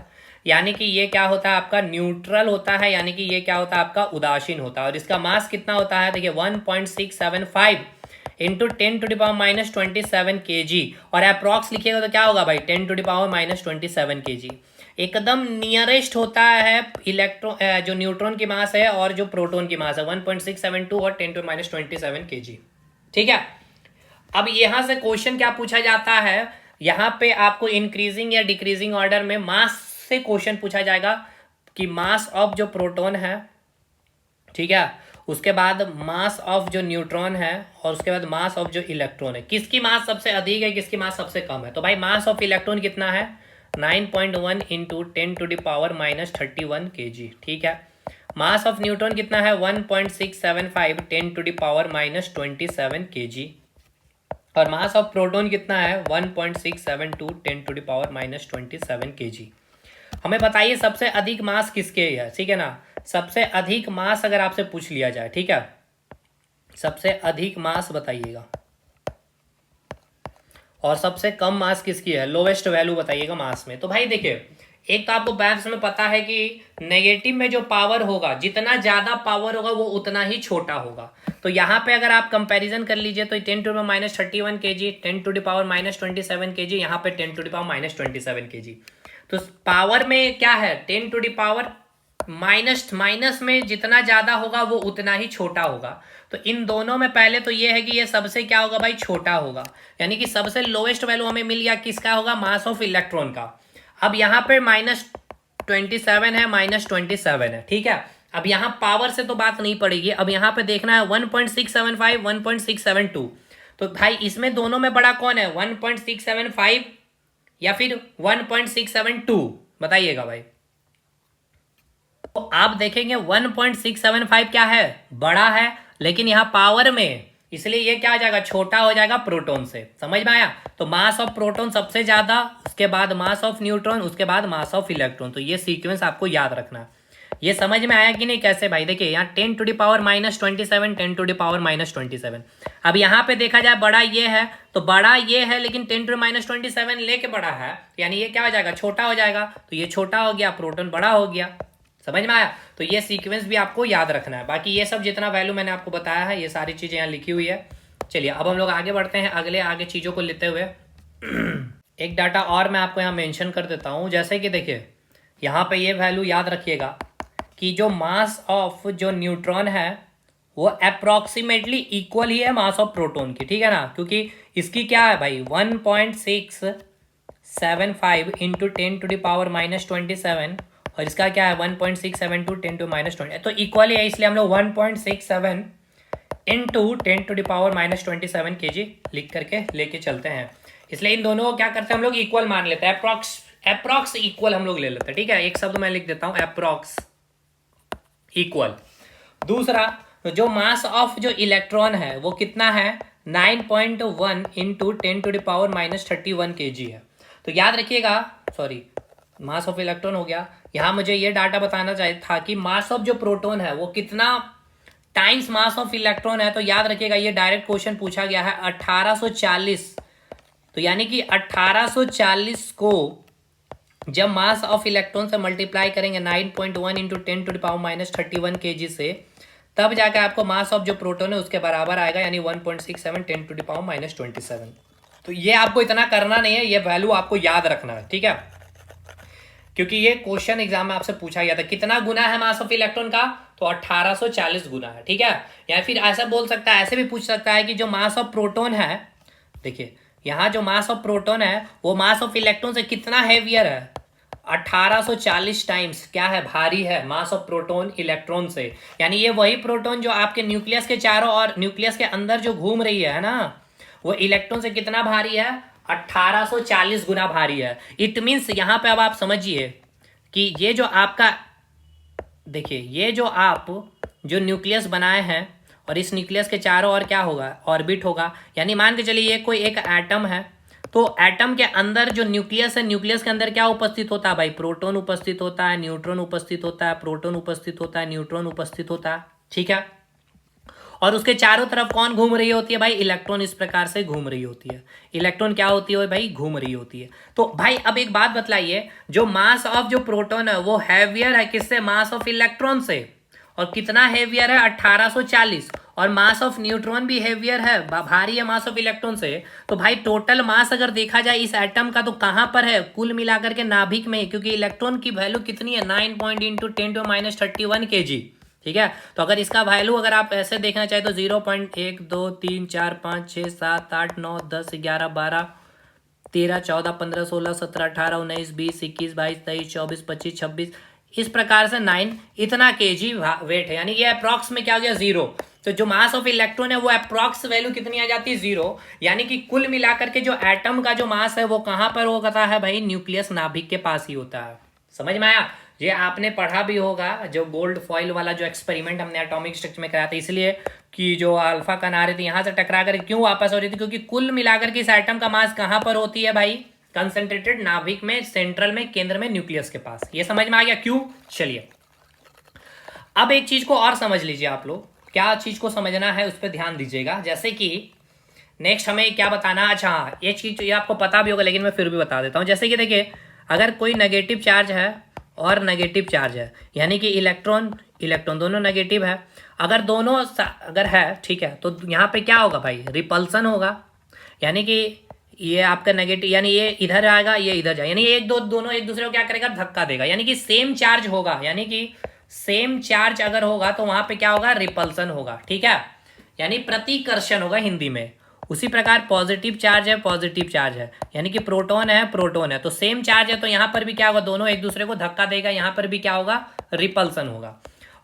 यानी कि ये क्या होता है आपका न्यूट्रल होता है, यानी कि ये क्या होता है आपका उदासीन होता है। और इसका मास कितना होता है, देखिए 1.675 इंटू 10⁻⁻27 kg, और अप्रॉक्स लिखिएगा तो क्या होगा भाई 10⁻⁻27 kg। एकदम नियरेस्ट होता है इलेक्ट्रॉन, जो न्यूट्रॉन की मास है और जो प्रोटॉन की मास है 1.672 और 10⁻⁻27 kg, ठीक है। अब यहां से क्वेश्चन क्या पूछा जाता है, यहां पे आपको इंक्रीजिंग या डिक्रीजिंग ऑर्डर में मास से क्वेश्चन पूछा जाएगा कि मास ऑफ जो प्रोटॉन है, ठीक है, उसके बाद मास ऑफ जो न्यूट्रॉन है, और उसके बाद मास ऑफ जो इलेक्ट्रॉन है, किसकी मास सबसे अधिक है, किसकी मास सबसे कम है। तो भाई मास ऑफ इलेक्ट्रॉन कितना है, 9.1 इंटू 10⁻⁻31 kg, ठीक है। मास ऑफ न्यूट्रॉन कितना है, 1.675 10⁻⁻27 kg, और मास ऑफ प्रोटॉन कितना है, 1.672 10⁻⁻27 kg। हमें बताइए सबसे अधिक मास किसके है, ठीक है ना। सबसे अधिक मास अगर आपसे पूछ लिया जाए, ठीक है, सबसे अधिक मास बताइएगा, और सबसे कम मास किसकी है, लोवेस्ट वैल्यू बताइएगा मास में। तो भाई देखिए, एक तो आपको मैथ्स में पता है कि नेगेटिव में जो पावर होगा, जितना ज्यादा पावर होगा वो उतना ही छोटा होगा। तो यहाँ पे अगर आप कंपैरिजन कर लीजिए तो 10⁻⁻31 kg, 10⁻⁻27 kg, यहाँ पे 10⁻⁻27 kg। तो पावर में क्या है, 10⁻, माइनस में जितना ज्यादा होगा वो उतना ही छोटा होगा। तो इन दोनों में पहले तो ये है कि ये सबसे क्या होगा भाई, छोटा होगा, यानी कि सबसे लोएस्ट वैल्यू हमें मिल गया किसका होगा, मास ऑफ इलेक्ट्रॉन का। अब यहाँ पे -27 है, -27 है, ठीक है। अब यहाँ पावर से तो बात नहीं पड़ेगी, अब यहाँ पे देखना है 1.675 1.672। तो भाई इसमें दोनों में बड़ा कौन है, 1.675 या फिर 1.672, बताइएगा भाई। तो आप देखेंगे 1.675 क्या है, बड़ा है, लेकिन यहाँ पावर में, इसलिए ये क्या हो जाएगा, छोटा हो जाएगा प्रोटॉन से। समझ में आया। तो मास ऑफ प्रोटॉन सबसे ज्यादा, उसके बाद मास ऑफ न्यूट्रॉन, उसके बाद मास ऑफ इलेक्ट्रॉन। तो ये सीक्वेंस आपको याद रखना है। ये समझ में आया कि नहीं, कैसे भाई, देखिए यहाँ 10⁻⁻27 10⁻⁻27। अब यहाँ पे देखा जाए बड़ा ये है, तो बड़ा ये है, लेकिन 10⁻⁻27 लेके बड़ा है, यानी ये क्या हो जाएगा, छोटा हो जाएगा। तो ये छोटा हो गया, प्रोटॉन बड़ा हो गया। समझ में आया। तो ये सीक्वेंस भी आपको याद रखना है। बाकी ये सब जितना वैल्यू मैंने आपको बताया है, ये सारी चीजें यहाँ लिखी हुई है। चलिए अब हम लोग आगे बढ़ते हैं, आगे चीजों को लेते हुए। एक डाटा और मैं आपको यहाँ मेंशन कर देता हूँ, जैसे कि देखिए यहाँ पे ये वैल्यू याद रखिएगा कि जो मास ऑफ जो न्यूट्रॉन है वो अप्रोक्सीमेटली इक्वल ही है मास ऑफ प्रोटॉन की, ठीक है ना। क्योंकि इसकी क्या है भाई, 1.675 इंटू 10⁻⁻27, और इसका क्या है 1.672 10⁻⁻20। तो इक्वल है, इसलिए हम लोग 1.67 इंटू 10⁻⁻27 kg लिख करके लेके चलते हैं। इसलिए इन दोनों को क्या करते हैं हम लोग, इक्वल मान लेते हैं, अप्रॉक्स इक्वल हम लोग ले लेते हैं, ठीक है। एक शब्द मैं लिख देता हूं, अप्रॉक्स इक्वल। दूसरा, जो मास ऑफ जो इलेक्ट्रॉन है वो कितना है, 9.1 इंटू 10⁻⁻31 kg है। तो याद रखिएगा, सॉरी मास ऑफ इलेक्ट्रॉन हो गया। यहां मुझे ये डाटा बताना चाहिए था कि मास ऑफ जो प्रोटॉन है वो कितना टाइम्स मास ऑफ इलेक्ट्रॉन है। तो याद रखिएगा ये डायरेक्ट क्वेश्चन पूछा गया है 1840। तो यानी कि 1840 को जब मास ऑफ इलेक्ट्रॉन से मल्टीप्लाई करेंगे 9.1 इंटू 10⁻⁻31 kg से, तब जाकर आपको मास ऑफ जो प्रोटॉन है उसके बराबर आएगा, यानी 1.67 10⁻⁻27। तो ये आपको इतना करना नहीं है, ये वैल्यू आपको याद रखना है, ठीक है। क्योंकि ये क्वेश्चन एग्जाम में आपसे पूछा गया था, कितना गुना है मास ऑफ इलेक्ट्रॉन का, तो 1840 गुना है, ठीक है। या फिर ऐसा बोल सकता है, ऐसे भी पूछ सकता है कि जो मास ऑफ प्रोटॉन है, देखिए यहाँ जो मास ऑफ प्रोटॉन है वो मास ऑफ इलेक्ट्रॉन से कितना हैवियर है, 1840 टाइम्स क्या है, भारी है मास ऑफ प्रोटॉन इलेक्ट्रॉन से। यानी ये वही प्रोटॉन जो आपके न्यूक्लियस के चारों और न्यूक्लियस के अंदर जो घूम रही है ना, वो इलेक्ट्रॉन से कितना भारी है, 1840 गुना भारी है। इट मीन्स यहाँ पे अब आप समझिए कि ये जो आपका, देखिए ये जो आप जो न्यूक्लियस बनाए हैं, और इस न्यूक्लियस के चारों ओर क्या होगा, ऑर्बिट होगा। यानी मान के चलिए ये कोई एक एटम है, तो एटम के अंदर जो न्यूक्लियस है, न्यूक्लियस के अंदर क्या उपस्थित होता है भाई, प्रोटॉन उपस्थित होता है, न्यूट्रॉन उपस्थित होता है, प्रोटॉन उपस्थित होता है, न्यूट्रॉन उपस्थित होता है, ठीक है। और उसके चारों तरफ कौन घूम रही होती है भाई, इलेक्ट्रॉन इस प्रकार से घूम रही होती है। इलेक्ट्रॉन क्या होती है भाई, घूम रही होती है। तो भाई अब एक बात बतलाइए, जो मास ऑफ जो प्रोटॉन है वो हैवियर है किससे, मास ऑफ इलेक्ट्रॉन से। और कितना हैवियर है, 1840। और मास ऑफ न्यूट्रॉन भी हैवियर है, भारी है मास ऑफ इलेक्ट्रॉन से। तो भाई टोटल मास अगर देखा जाए इस एटम का, तो कहां पर है, कुल मिलाकर के नाभिक में, क्योंकि इलेक्ट्रॉन की वैल्यू कितनी है, 9 इंटू 10⁻⁻31 kg, ठीक है। तो अगर इसका वैल्यू अगर आप ऐसे देखना चाहे तो 0.1 2 3 4 5 6 7 8 9 10 11 12 13 14 15 16 17 18 19 20 21 22 23 24 25 26 इस प्रकार से 9 इतना केजी वेट है, यानी ये अप्रॉक्स में क्या हो गया 0। तो जो मास ऑफ इलेक्ट्रॉन है वो अप्रॉक्स वैल्यू कितनी आ जाती है 0, यानी कि कुल मिलाकर के जो एटम का जो मास है वो कहां पर होता है भाई, न्यूक्लियस नाभिक के पास ही होता है। समझ में आया? ये आपने पढ़ा भी होगा जो गोल्ड फॉइल वाला जो एक्सपेरिमेंट हमने एटॉमिक स्ट्रक्चर में कराया था, इसलिए कि जो अल्फा किनारे थी यहां से टकरा कर क्यों वापस हो रही थी, क्योंकि कुल मिलाकर के इस एटम का मास कहां पर होती है भाई, कंसंट्रेटेड नाभिक में, सेंट्रल में, केंद्र में, न्यूक्लियस के पास। ये समझ में आ गया क्यों? चलिए अब एक चीज को और समझ लीजिए आप लोग, क्या चीज को समझना है उस पर ध्यान दीजिएगा। जैसे कि नेक्स्ट हमें क्या बताना, अच्छा हाँ ये चीज ये आपको पता भी होगा लेकिन मैं फिर भी बता देता हूँ। जैसे कि देखिए अगर कोई नेगेटिव चार्ज है और नेगेटिव चार्ज है, यानी कि इलेक्ट्रॉन इलेक्ट्रॉन दोनों नेगेटिव है, अगर दोनों अगर है ठीक है, तो यहाँ पे क्या होगा भाई, रिपल्सन होगा। यानी कि ये आपका नेगेटिव, यानी ये इधर आएगा ये इधर जाएगा, यानी एक दोनों एक दूसरे को क्या करेगा, धक्का देगा। यानी कि सेम चार्ज होगा, यानी कि सेम चार्ज अगर होगा तो वहां पे क्या होगा, रिपल्सन होगा। ठीक है, यानी प्रतिकर्षण होगा हिंदी में। उसी प्रकार पॉजिटिव चार्ज है पॉजिटिव चार्ज है, यानी कि प्रोटॉन है प्रोटॉन है, तो सेम चार्ज है तो यहाँ पर भी क्या होगा, दोनों एक दूसरे को धक्का देगा, यहाँ पर भी क्या होगा, रिपल्सन होगा।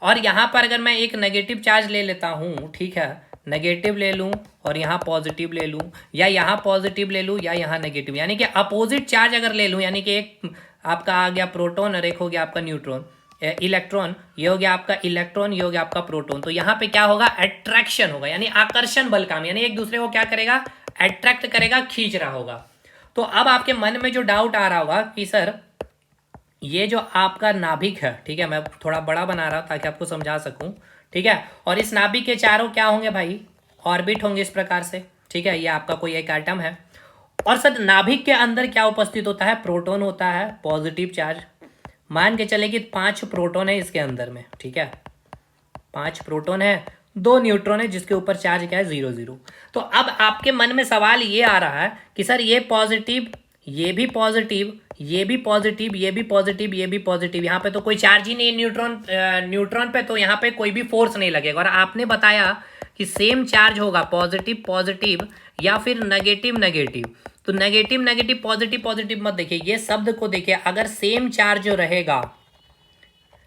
और यहाँ पर अगर मैं एक नेगेटिव चार्ज ले लेता हूँ, ठीक है, नेगेटिव ले लूँ और यहाँ पॉजिटिव ले लूँ, या यहाँ पॉजिटिव ले लूँ या यहाँ नेगेटिव, यानी कि अपोजिट चार्ज अगर ले लूँ, यानी कि एक आपका आ गया प्रोटॉन और एक हो गया आपका न्यूट्रॉन इलेक्ट्रॉन, ये हो गया आपका इलेक्ट्रॉन, ये हो गया आपका प्रोटॉन, तो यहाँ पे क्या होगा, अट्रैक्शन होगा, यानी आकर्षण बल काम, यानी एक दूसरे को क्या करेगा, अट्रैक्ट करेगा, खींच रहा होगा। तो अब आपके मन में जो डाउट आ रहा होगा कि सर ये जो आपका नाभिक है, ठीक है, मैं थोड़ा बड़ा बना रहा ताकि आपको समझा सकूं, ठीक है, और इस नाभिक के चारों क्या होंगे भाई, ऑर्बिट होंगे इस प्रकार से, ठीक है, ये आपका कोई एक एटम है, और सर नाभिक के अंदर क्या उपस्थित होता है, प्रोटॉन होता है, पॉजिटिव चार्ज। मान के चले कि 5 प्रोटॉन है इसके अंदर में, ठीक है, 5 प्रोटॉन है, 2 न्यूट्रॉन है जिसके ऊपर चार्ज क्या है 0 0। तो अब आपके मन में सवाल ये आ रहा है कि सर ये पॉजिटिव, ये भी पॉजिटिव, ये भी पॉजिटिव, ये भी पॉजिटिव, ये भी पॉजिटिव, यहाँ पे तो कोई चार्ज ही नहीं है न्यूट्रॉन पे, तो यहाँ पे कोई भी फोर्स नहीं लगेगा। और आपने बताया कि सेम चार्ज होगा, पॉजिटिव पॉजिटिव या फिर नेगेटिव नेगेटिव, तो नेगेटिव नेगेटिव पॉजिटिव पॉजिटिव मत देखिए, ये शब्द को देखिए, अगर सेम चार्ज जो रहेगा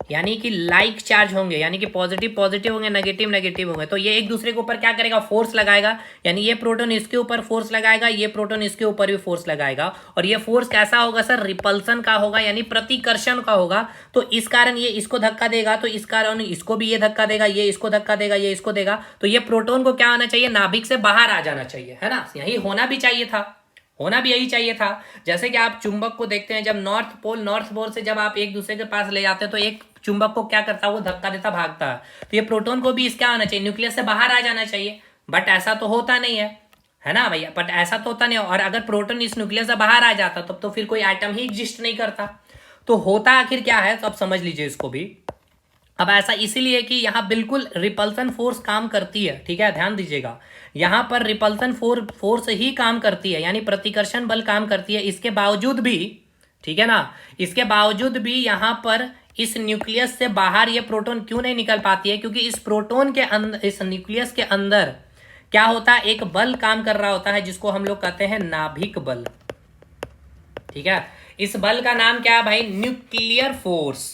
यानी कि लाइक चार्ज होंगे, यानी कि पॉजिटिव पॉजिटिव होंगे, नेगेटिव नेगेटिव होंगे, तो ये एक दूसरे के ऊपर क्या करेगा, फोर्स लगाएगा, यानी ये प्रोटॉन इसके ऊपर फोर्स लगाएगा, ये प्रोटॉन इसके ऊपर भी फोर्स लगाएगा, और ये फोर्स कैसा होगा सर, रिपल्सन का होगा, यानी प्रतिकर्षण का होगा। तो इस कारण ये इसको धक्का देगा, तो इस कारण इसको भी ये धक्का देगा, ये इसको धक्का देगा, ये इसको देगा, तो ये प्रोटॉन को क्या होना चाहिए, नाभिक से बाहर आ जाना चाहिए, है ना, यही होना भी चाहिए था, होना भी यही चाहिए था। जैसे कि आप चुंबक को देखते हैं, जब नॉर्थ पोल से जब आप एक दूसरे के पास ले जाते हैं तो एक चुंबक को क्या करता है, वो धक्का देता भागता है, तो ये प्रोटॉन को भी इसका आना चाहिए, न्यूक्लियस से बाहर आ जाना चाहिए, बट ऐसा तो होता नहीं है ना भैया, बट ऐसा तो होता नहीं है। और अगर प्रोटॉन इस न्यूक्लियस से बाहर आ जाता तब तो फिर कोई एटम ही एग्जिस्ट नहीं करता। तो होता आखिर क्या है, तो अब समझ लीजिए इसको भी। अब ऐसा इसीलिए कि यहाँ बिल्कुल रिपल्सन फोर्स काम करती है, ठीक है, ध्यान दीजिएगा, यहाँ पर रिपल्सन फोर्स ही काम करती है, यानी प्रतिकर्षण बल काम करती है। इसके बावजूद भी, ठीक है ना, इसके बावजूद भी यहाँ पर इस न्यूक्लियस से बाहर ये प्रोटॉन क्यों नहीं निकल पाती है, क्योंकि इस प्रोटॉन के अंदर, इस न्यूक्लियस के अंदर क्या होता है, एक बल काम कर रहा होता है जिसको हम लोग कहते हैं नाभिक बल, ठीक है। इस बल का नाम क्या है भाई, न्यूक्लियर फोर्स,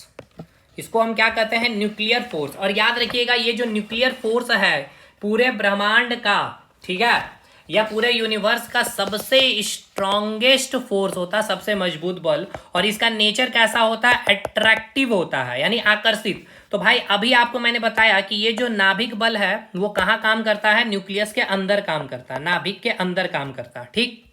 इसको हम क्या कहते हैं, न्यूक्लियर फोर्स। और याद रखिएगा ये जो न्यूक्लियर फोर्स है पूरे ब्रह्मांड का, ठीक है, या पूरे यूनिवर्स का सबसे स्ट्रॉन्गेस्ट फोर्स होता है, सबसे मजबूत बल, और इसका नेचर कैसा होता है, अट्रैक्टिव होता है, यानी आकर्षित। तो भाई अभी आपको मैंने बताया कि ये जो नाभिक बल है वो कहाँ काम करता है, न्यूक्लियस के अंदर काम करता है, नाभिक के अंदर काम करता है, ठीक,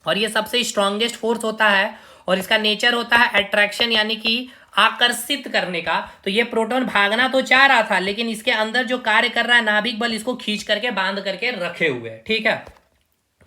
और ये सबसे स्ट्रॉन्गेस्ट फोर्स होता है, और इसका नेचर होता है अट्रैक्शन, यानी कि आकर्षित करने का। तो ये प्रोटॉन भागना तो चाह रहा था, लेकिन इसके अंदर जो कार्य कर रहा है नाभिक बल, इसको खींच करके बांध करके रखे हुए है, ठीक है।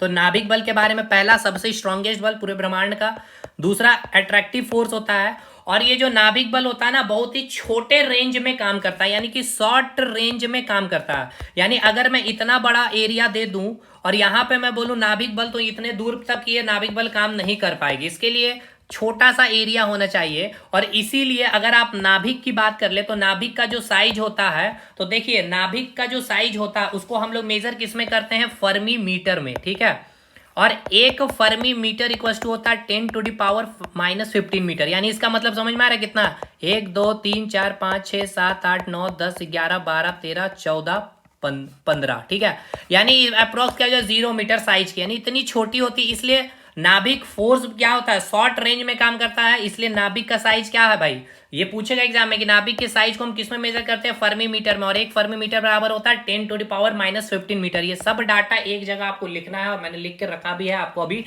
तो नाभिक बल के बारे में, पहला सबसे स्ट्रॉन्गेस्ट बल पूरे ब्रह्मांड का, दूसरा अट्रैक्टिव फोर्स होता है, और ये जो नाभिक बल होता है ना बहुत ही छोटे रेंज में काम करता है, यानी कि शॉर्ट रेंज में काम करता है। यानी अगर मैं इतना बड़ा एरिया दे दूं और यहाँ पे मैं बोलूं नाभिक बल, तो इतने दूर तक ये नाभिक बल काम नहीं कर पाएगी। इसके लिए छोटा सा एरिया होना चाहिए। और इसीलिए अगर आप नाभिक की बात कर ले तो नाभिक का जो साइज होता है, तो देखिए नाभिक का जो साइज होता है उसको हम लोग मेजर किस में करते हैं, फर्मी मीटर में, ठीक है। और एक फर्मी मीटर इक्वल टू होता है 10⁻⁻15 मीटर। यानी इसका मतलब समझ में आ रहा है कितना, 1 2 3 4 5 6 7 8 9 10 11 12 13 14 15, ठीक है। यानी अप्रोक्स क्या जो 0 मीटर साइज की, यानी इतनी छोटी होती, इसलिए नाभिक फोर्स क्या होता है, शॉर्ट रेंज में काम करता है। इसलिए नाभिक का साइज क्या है भाई, ये पूछेगा एग्जाम में कि नाभिक के साइज को हम किस में मेजर करते हैं, फर्मी मीटर में। और एक फर्मी मीटर बराबर होता है 10⁻⁻15 मीटर। ये सब डाटा एक जगह आपको लिखना है और मैंने लिख के रखा भी है, आपको अभी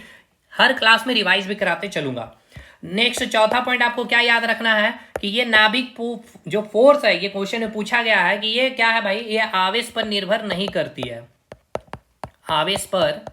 हर क्लास में रिवाइज भी कराते चलूंगा। नेक्स्ट चौथा पॉइंट आपको क्या याद रखना है कि ये नाभिक जो फोर्स है, ये क्वेश्चन में पूछा गया है कि ये क्या है भाई, ये आवेश पर निर्भर नहीं करती है, आवेश पर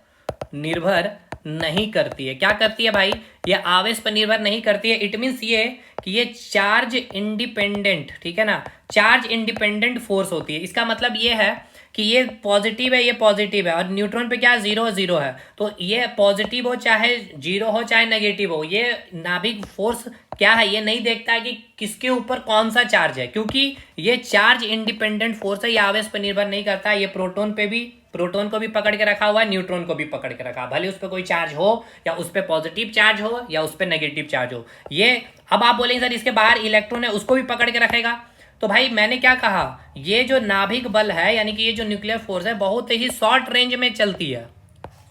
निर्भर नहीं करती है। क्या करती है भाई, ये आवेश पर निर्भर नहीं करती है। इट मीन्स ये कि ये चार्ज इंडिपेंडेंट, ठीक है ना, चार्ज इंडिपेंडेंट फोर्स होती है। इसका मतलब ये है कि ये पॉजिटिव है, ये पॉजिटिव है, और न्यूट्रॉन पे क्या है, 0 0 है। तो ये पॉजिटिव हो चाहे 0 हो चाहे नेगेटिव हो, ये नाभिक फोर्स क्या है, ये नहीं देखता है कि किसके ऊपर कौन सा चार्ज है, क्योंकि ये चार्ज इंडिपेंडेंट फोर्स है, ये आवेश पर निर्भर नहीं करता है। ये प्रोटॉन को भी पकड़ के रखा हुआ है, न्यूट्रॉन को भी पकड़ के रखा, भले उस पर कोई चार्ज हो या उस पर पॉजिटिव चार्ज हो या उस पर नेगेटिव चार्ज हो। ये अब आप बोलेंगे सर इसके बाहर इलेक्ट्रॉन है उसको भी पकड़ के रखेगा, तो भाई मैंने क्या कहा, ये जो नाभिक बल है यानी कि ये जो न्यूक्लियर फोर्स है बहुत ही शॉर्ट रेंज में चलती है,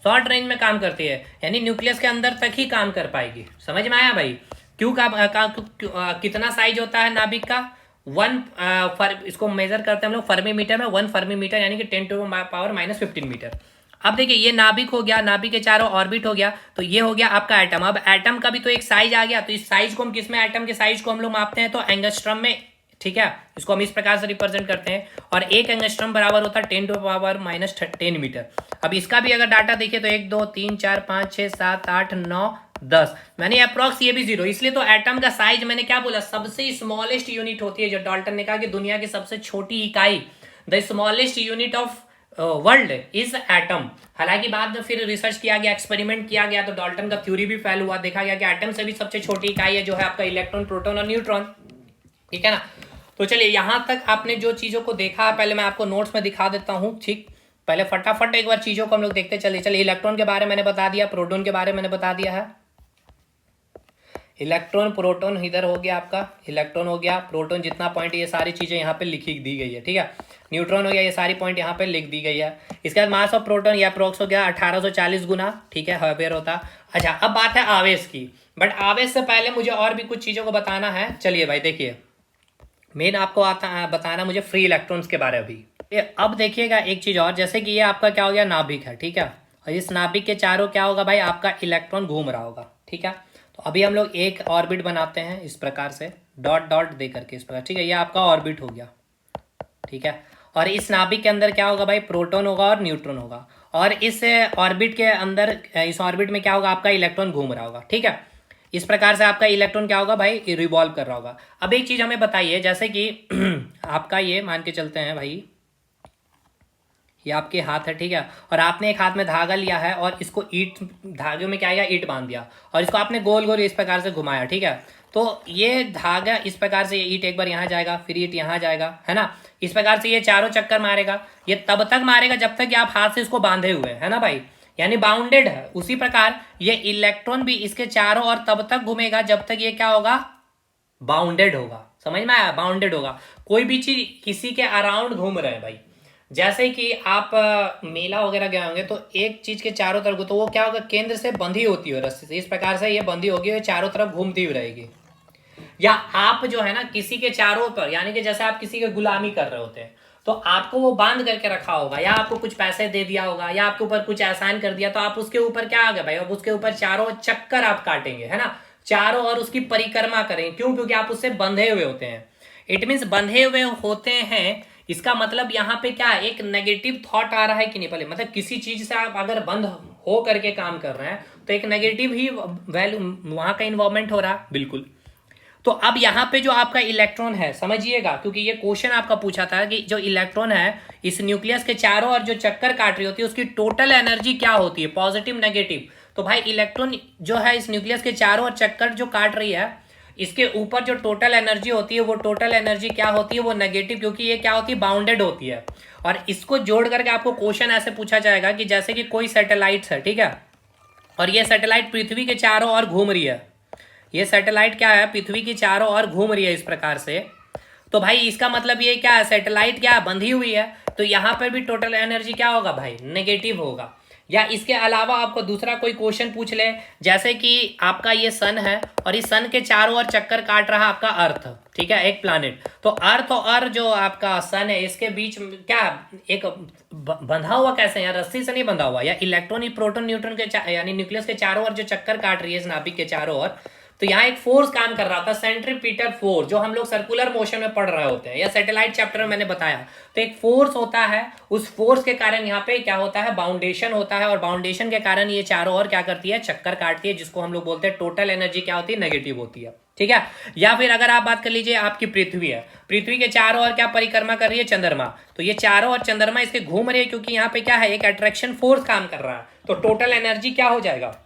शॉर्ट रेंज में काम करती है, यानी न्यूक्लियस के अंदर तक ही काम कर पाएगी। समझ में आया भाई, कितना साइज होता है नाभिक का, इसको मेजर करते हैं हम लोग फर्मी मीटर में, 1 फर्मी मीटर यानी कि 10⁻⁻15 मीटर। अब देखिए ये नाभिक हो गया, नाभिक के चारों ऑर्बिट हो गया, तो ये हो गया आपका एटम। अब एटम का भी तो एक साइज आ गया, तो इस साइज को हम किस में, एटम के साइज को हम लोग मापते हैं तो एंगस्ट्रम में, ठीक है। इसको हम इस प्रकार से रिप्रेजेंट करते हैं, और एक एंगस्ट्रम बराबर होता है 10⁻⁻10 मीटर। अब इसका भी अगर डाटा देखिए तो 1 2 3 4 5 6 7 8 9 10, मैंने अप्रॉक्स ये भी 0, इसलिए तो एटम का साइज मैंने क्या बोला, सबसे स्मॉलेस्ट यूनिट होती है। जो डाल्टन ने कहा कि दुनिया की सबसे छोटी इकाई, the smallest unit of world is atom. हालांकि बाद में फिर रिसर्च किया गया, एक्सपेरिमेंट किया गया, तो डाल्टन का थ्योरी भी फेल हुआ, देखा गया कि एटम से भी सबसे छोटी इकाई है जो है आपका इलेक्ट्रॉन, प्रोटॉन और न्यूट्रॉन, ठीक है ना। तो चलिए यहां तक आपने जो चीजों को देखा, पहले मैं आपको नोट्स में दिखा देता हूं, ठीक। पहले फटाफट एक बार चीजों को हम लोग देखते चलिए। चलिए इलेक्ट्रॉन के बारे में मैंने बता दिया, प्रोटॉन के बारे में मैंने बता दिया है। इलेक्ट्रॉन प्रोटॉन इधर हो गया आपका, इलेक्ट्रॉन हो गया, प्रोटॉन जितना पॉइंट, ये सारी चीजें यहाँ पे लिखी दी गई है, ठीक है। न्यूट्रॉन हो गया, ये सारी पॉइंट यहाँ पे लिख दी गई है। इसके बाद मास ऑफ प्रोटॉन या अप्रोक्स हो गया 1840 गुना, ठीक है, हर्बियर होता। अच्छा अब बात है आवेश की, बट आवेश से पहले मुझे और भी कुछ चीजों को बताना है। चलिए भाई देखिए, मेन आपको बताना मुझे फ्री इलेक्ट्रॉन्स के बारे में भी। अब देखिएगा एक चीज और, जैसे कि ये आपका क्या हो गया, नाभिक है, ठीक है, और इस नाभिक के चारों क्या होगा भाई, आपका इलेक्ट्रॉन घूम रहा होगा, ठीक है। तो अभी हम लोग एक ऑर्बिट बनाते हैं इस प्रकार से, डॉट डॉट दे करके इस प्रकार, ठीक है, ये आपका ऑर्बिट हो गया, ठीक है। और इस नाभिक के अंदर क्या होगा भाई, प्रोटॉन होगा और न्यूट्रॉन होगा, और इस ऑर्बिट के अंदर, इस ऑर्बिट में क्या होगा, आपका इलेक्ट्रॉन घूम रहा होगा, ठीक है। इस प्रकार से आपका इलेक्ट्रॉन क्या होगा भाई, रिवॉल्व कर रहा होगा। अब एक चीज हमें बताइए, जैसे कि आपका ये मान के चलते हैं भाई, ये आपके हाथ है, ठीक है, और आपने एक हाथ में धागा लिया है और इसको ईट, धागे में क्या किया, ईट बांध दिया, और इसको आपने गोल गोल इस प्रकार से घुमाया, ठीक है। तो ये धागा इस प्रकार से, ये ईट एक बार यहाँ जाएगा, फिर ईट यहाँ जाएगा, है ना, इस प्रकार से ये चारों चक्कर मारेगा। ये तब तक मारेगा जब तक कि आप हाथ से इसको बांधे हुए, है ना भाई, यानी बाउंडेड है। उसी प्रकार ये इलेक्ट्रॉन भी इसके चारों ओर तब तक घूमेगा जब तक ये क्या होगा, बाउंडेड होगा। समझ में आया, बाउंडेड होगा। कोई भी चीज किसी के अराउंड घूम रहे हैं भाई, जैसे कि आप मेला वगैरह गए होंगे तो एक चीज के चारों तरफ, तो वो क्या होगा, केंद्र से बंधी होती है रस्सी से, इस प्रकार से ये बंधी होगी, ये चारों तरफ घूमती हुई रहेगी। या आप जो है ना किसी के चारों पर, यानी कि जैसे आप किसी की गुलामी कर रहे होते हैं तो आपको वो बांध करके रखा होगा, या आपको कुछ पैसे दे दिया होगा, या आपके ऊपर कुछ एहसान कर दिया, तो आप उसके ऊपर क्या आ गए भाई, अब उसके ऊपर चारों चक्कर आप काटेंगे, है ना, चारों और उसकी परिक्रमा करेंगे। क्यों, क्योंकि आप उससे बंधे हुए होते हैं। इट मीन्स बंधे हुए होते हैं, इसका मतलब यहाँ पे क्या, एक नेगेटिव थॉट आ रहा है कि नहीं, पहले मतलब किसी चीज से आप अगर बंद हो करके काम कर रहे हैं तो एक नेगेटिव ही वैल्यू वहां का इन्वॉल्वमेंट हो रहा है, बिल्कुल। तो अब यहाँ पे जो आपका इलेक्ट्रॉन है, समझिएगा, क्योंकि ये क्वेश्चन आपका पूछा था कि जो इलेक्ट्रॉन है इस न्यूक्लियस के चारों ओर जो चक्कर काट रही होती है उसकी टोटल एनर्जी क्या होती है, पॉजिटिव नेगेटिव। तो भाई इलेक्ट्रॉन जो है इस न्यूक्लियस के चारों ओर चक्कर जो काट रही है, इसके ऊपर जो टोटल एनर्जी होती है वो टोटल एनर्जी क्या होती है, वो नेगेटिव, क्योंकि ये क्या होती है, बाउंडेड होती है। और इसको जोड़ करके आपको क्वेश्चन ऐसे पूछा जाएगा कि जैसे कि कोई सैटेलाइट है, ठीक है, और ये सैटेलाइट पृथ्वी के चारों ओर घूम रही है, ये सैटेलाइट क्या है, पृथ्वी की चारों ओर घूम रही है इस प्रकार से। तो भाई इसका मतलब ये क्या है, सैटेलाइट क्या बंधी हुई है, तो यहां पर भी टोटल एनर्जी क्या होगा भाई, नेगेटिव होगा। या इसके अलावा आपको दूसरा कोई क्वेश्चन पूछ ले, जैसे कि आपका ये सन है और इस सन के चारों ओर चक्कर काट रहा आपका अर्थ, ठीक है, एक प्लैनेट। तो अर्थ और जो आपका सन है इसके बीच क्या एक बंधा हुआ कैसे, या रस्सी से नहीं बंधा हुआ, या इलेक्ट्रॉन प्रोटॉन न्यूट्रॉन के यानी न्यूक्लियस के चारों ओर जो चक्कर काट रही है इस नाभिक के चारों ओर, तो यहाँ एक फोर्स काम कर रहा था, सेंट्रीपिटल फोर्स, जो हम लोग सर्कुलर मोशन में पढ़ रहे होते हैं, या सैटेलाइट चैप्टर में मैंने बताया। तो एक फोर्स होता है, उस फोर्स के कारण यहाँ पे क्या होता है, बाउंडेशन होता है, और बाउंडेशन के कारण ये चारों ओर क्या करती है, चक्कर काटती है, जिसको हम लोग बोलते हैं टोटल एनर्जी क्या होती है, नेगेटिव होती है, ठीक है। या फिर अगर आप बात कर लीजिए आपकी पृथ्वी है, पृथ्वी के चारों ओर क्या परिक्रमा कर रही है, चंद्रमा, तो ये चारों ओर चंद्रमा इसके घूम रही है, क्योंकि यहाँ पे क्या है, एक अट्रैक्शन फोर्स काम कर रहा है, तो टोटल एनर्जी क्या हो जाएगा,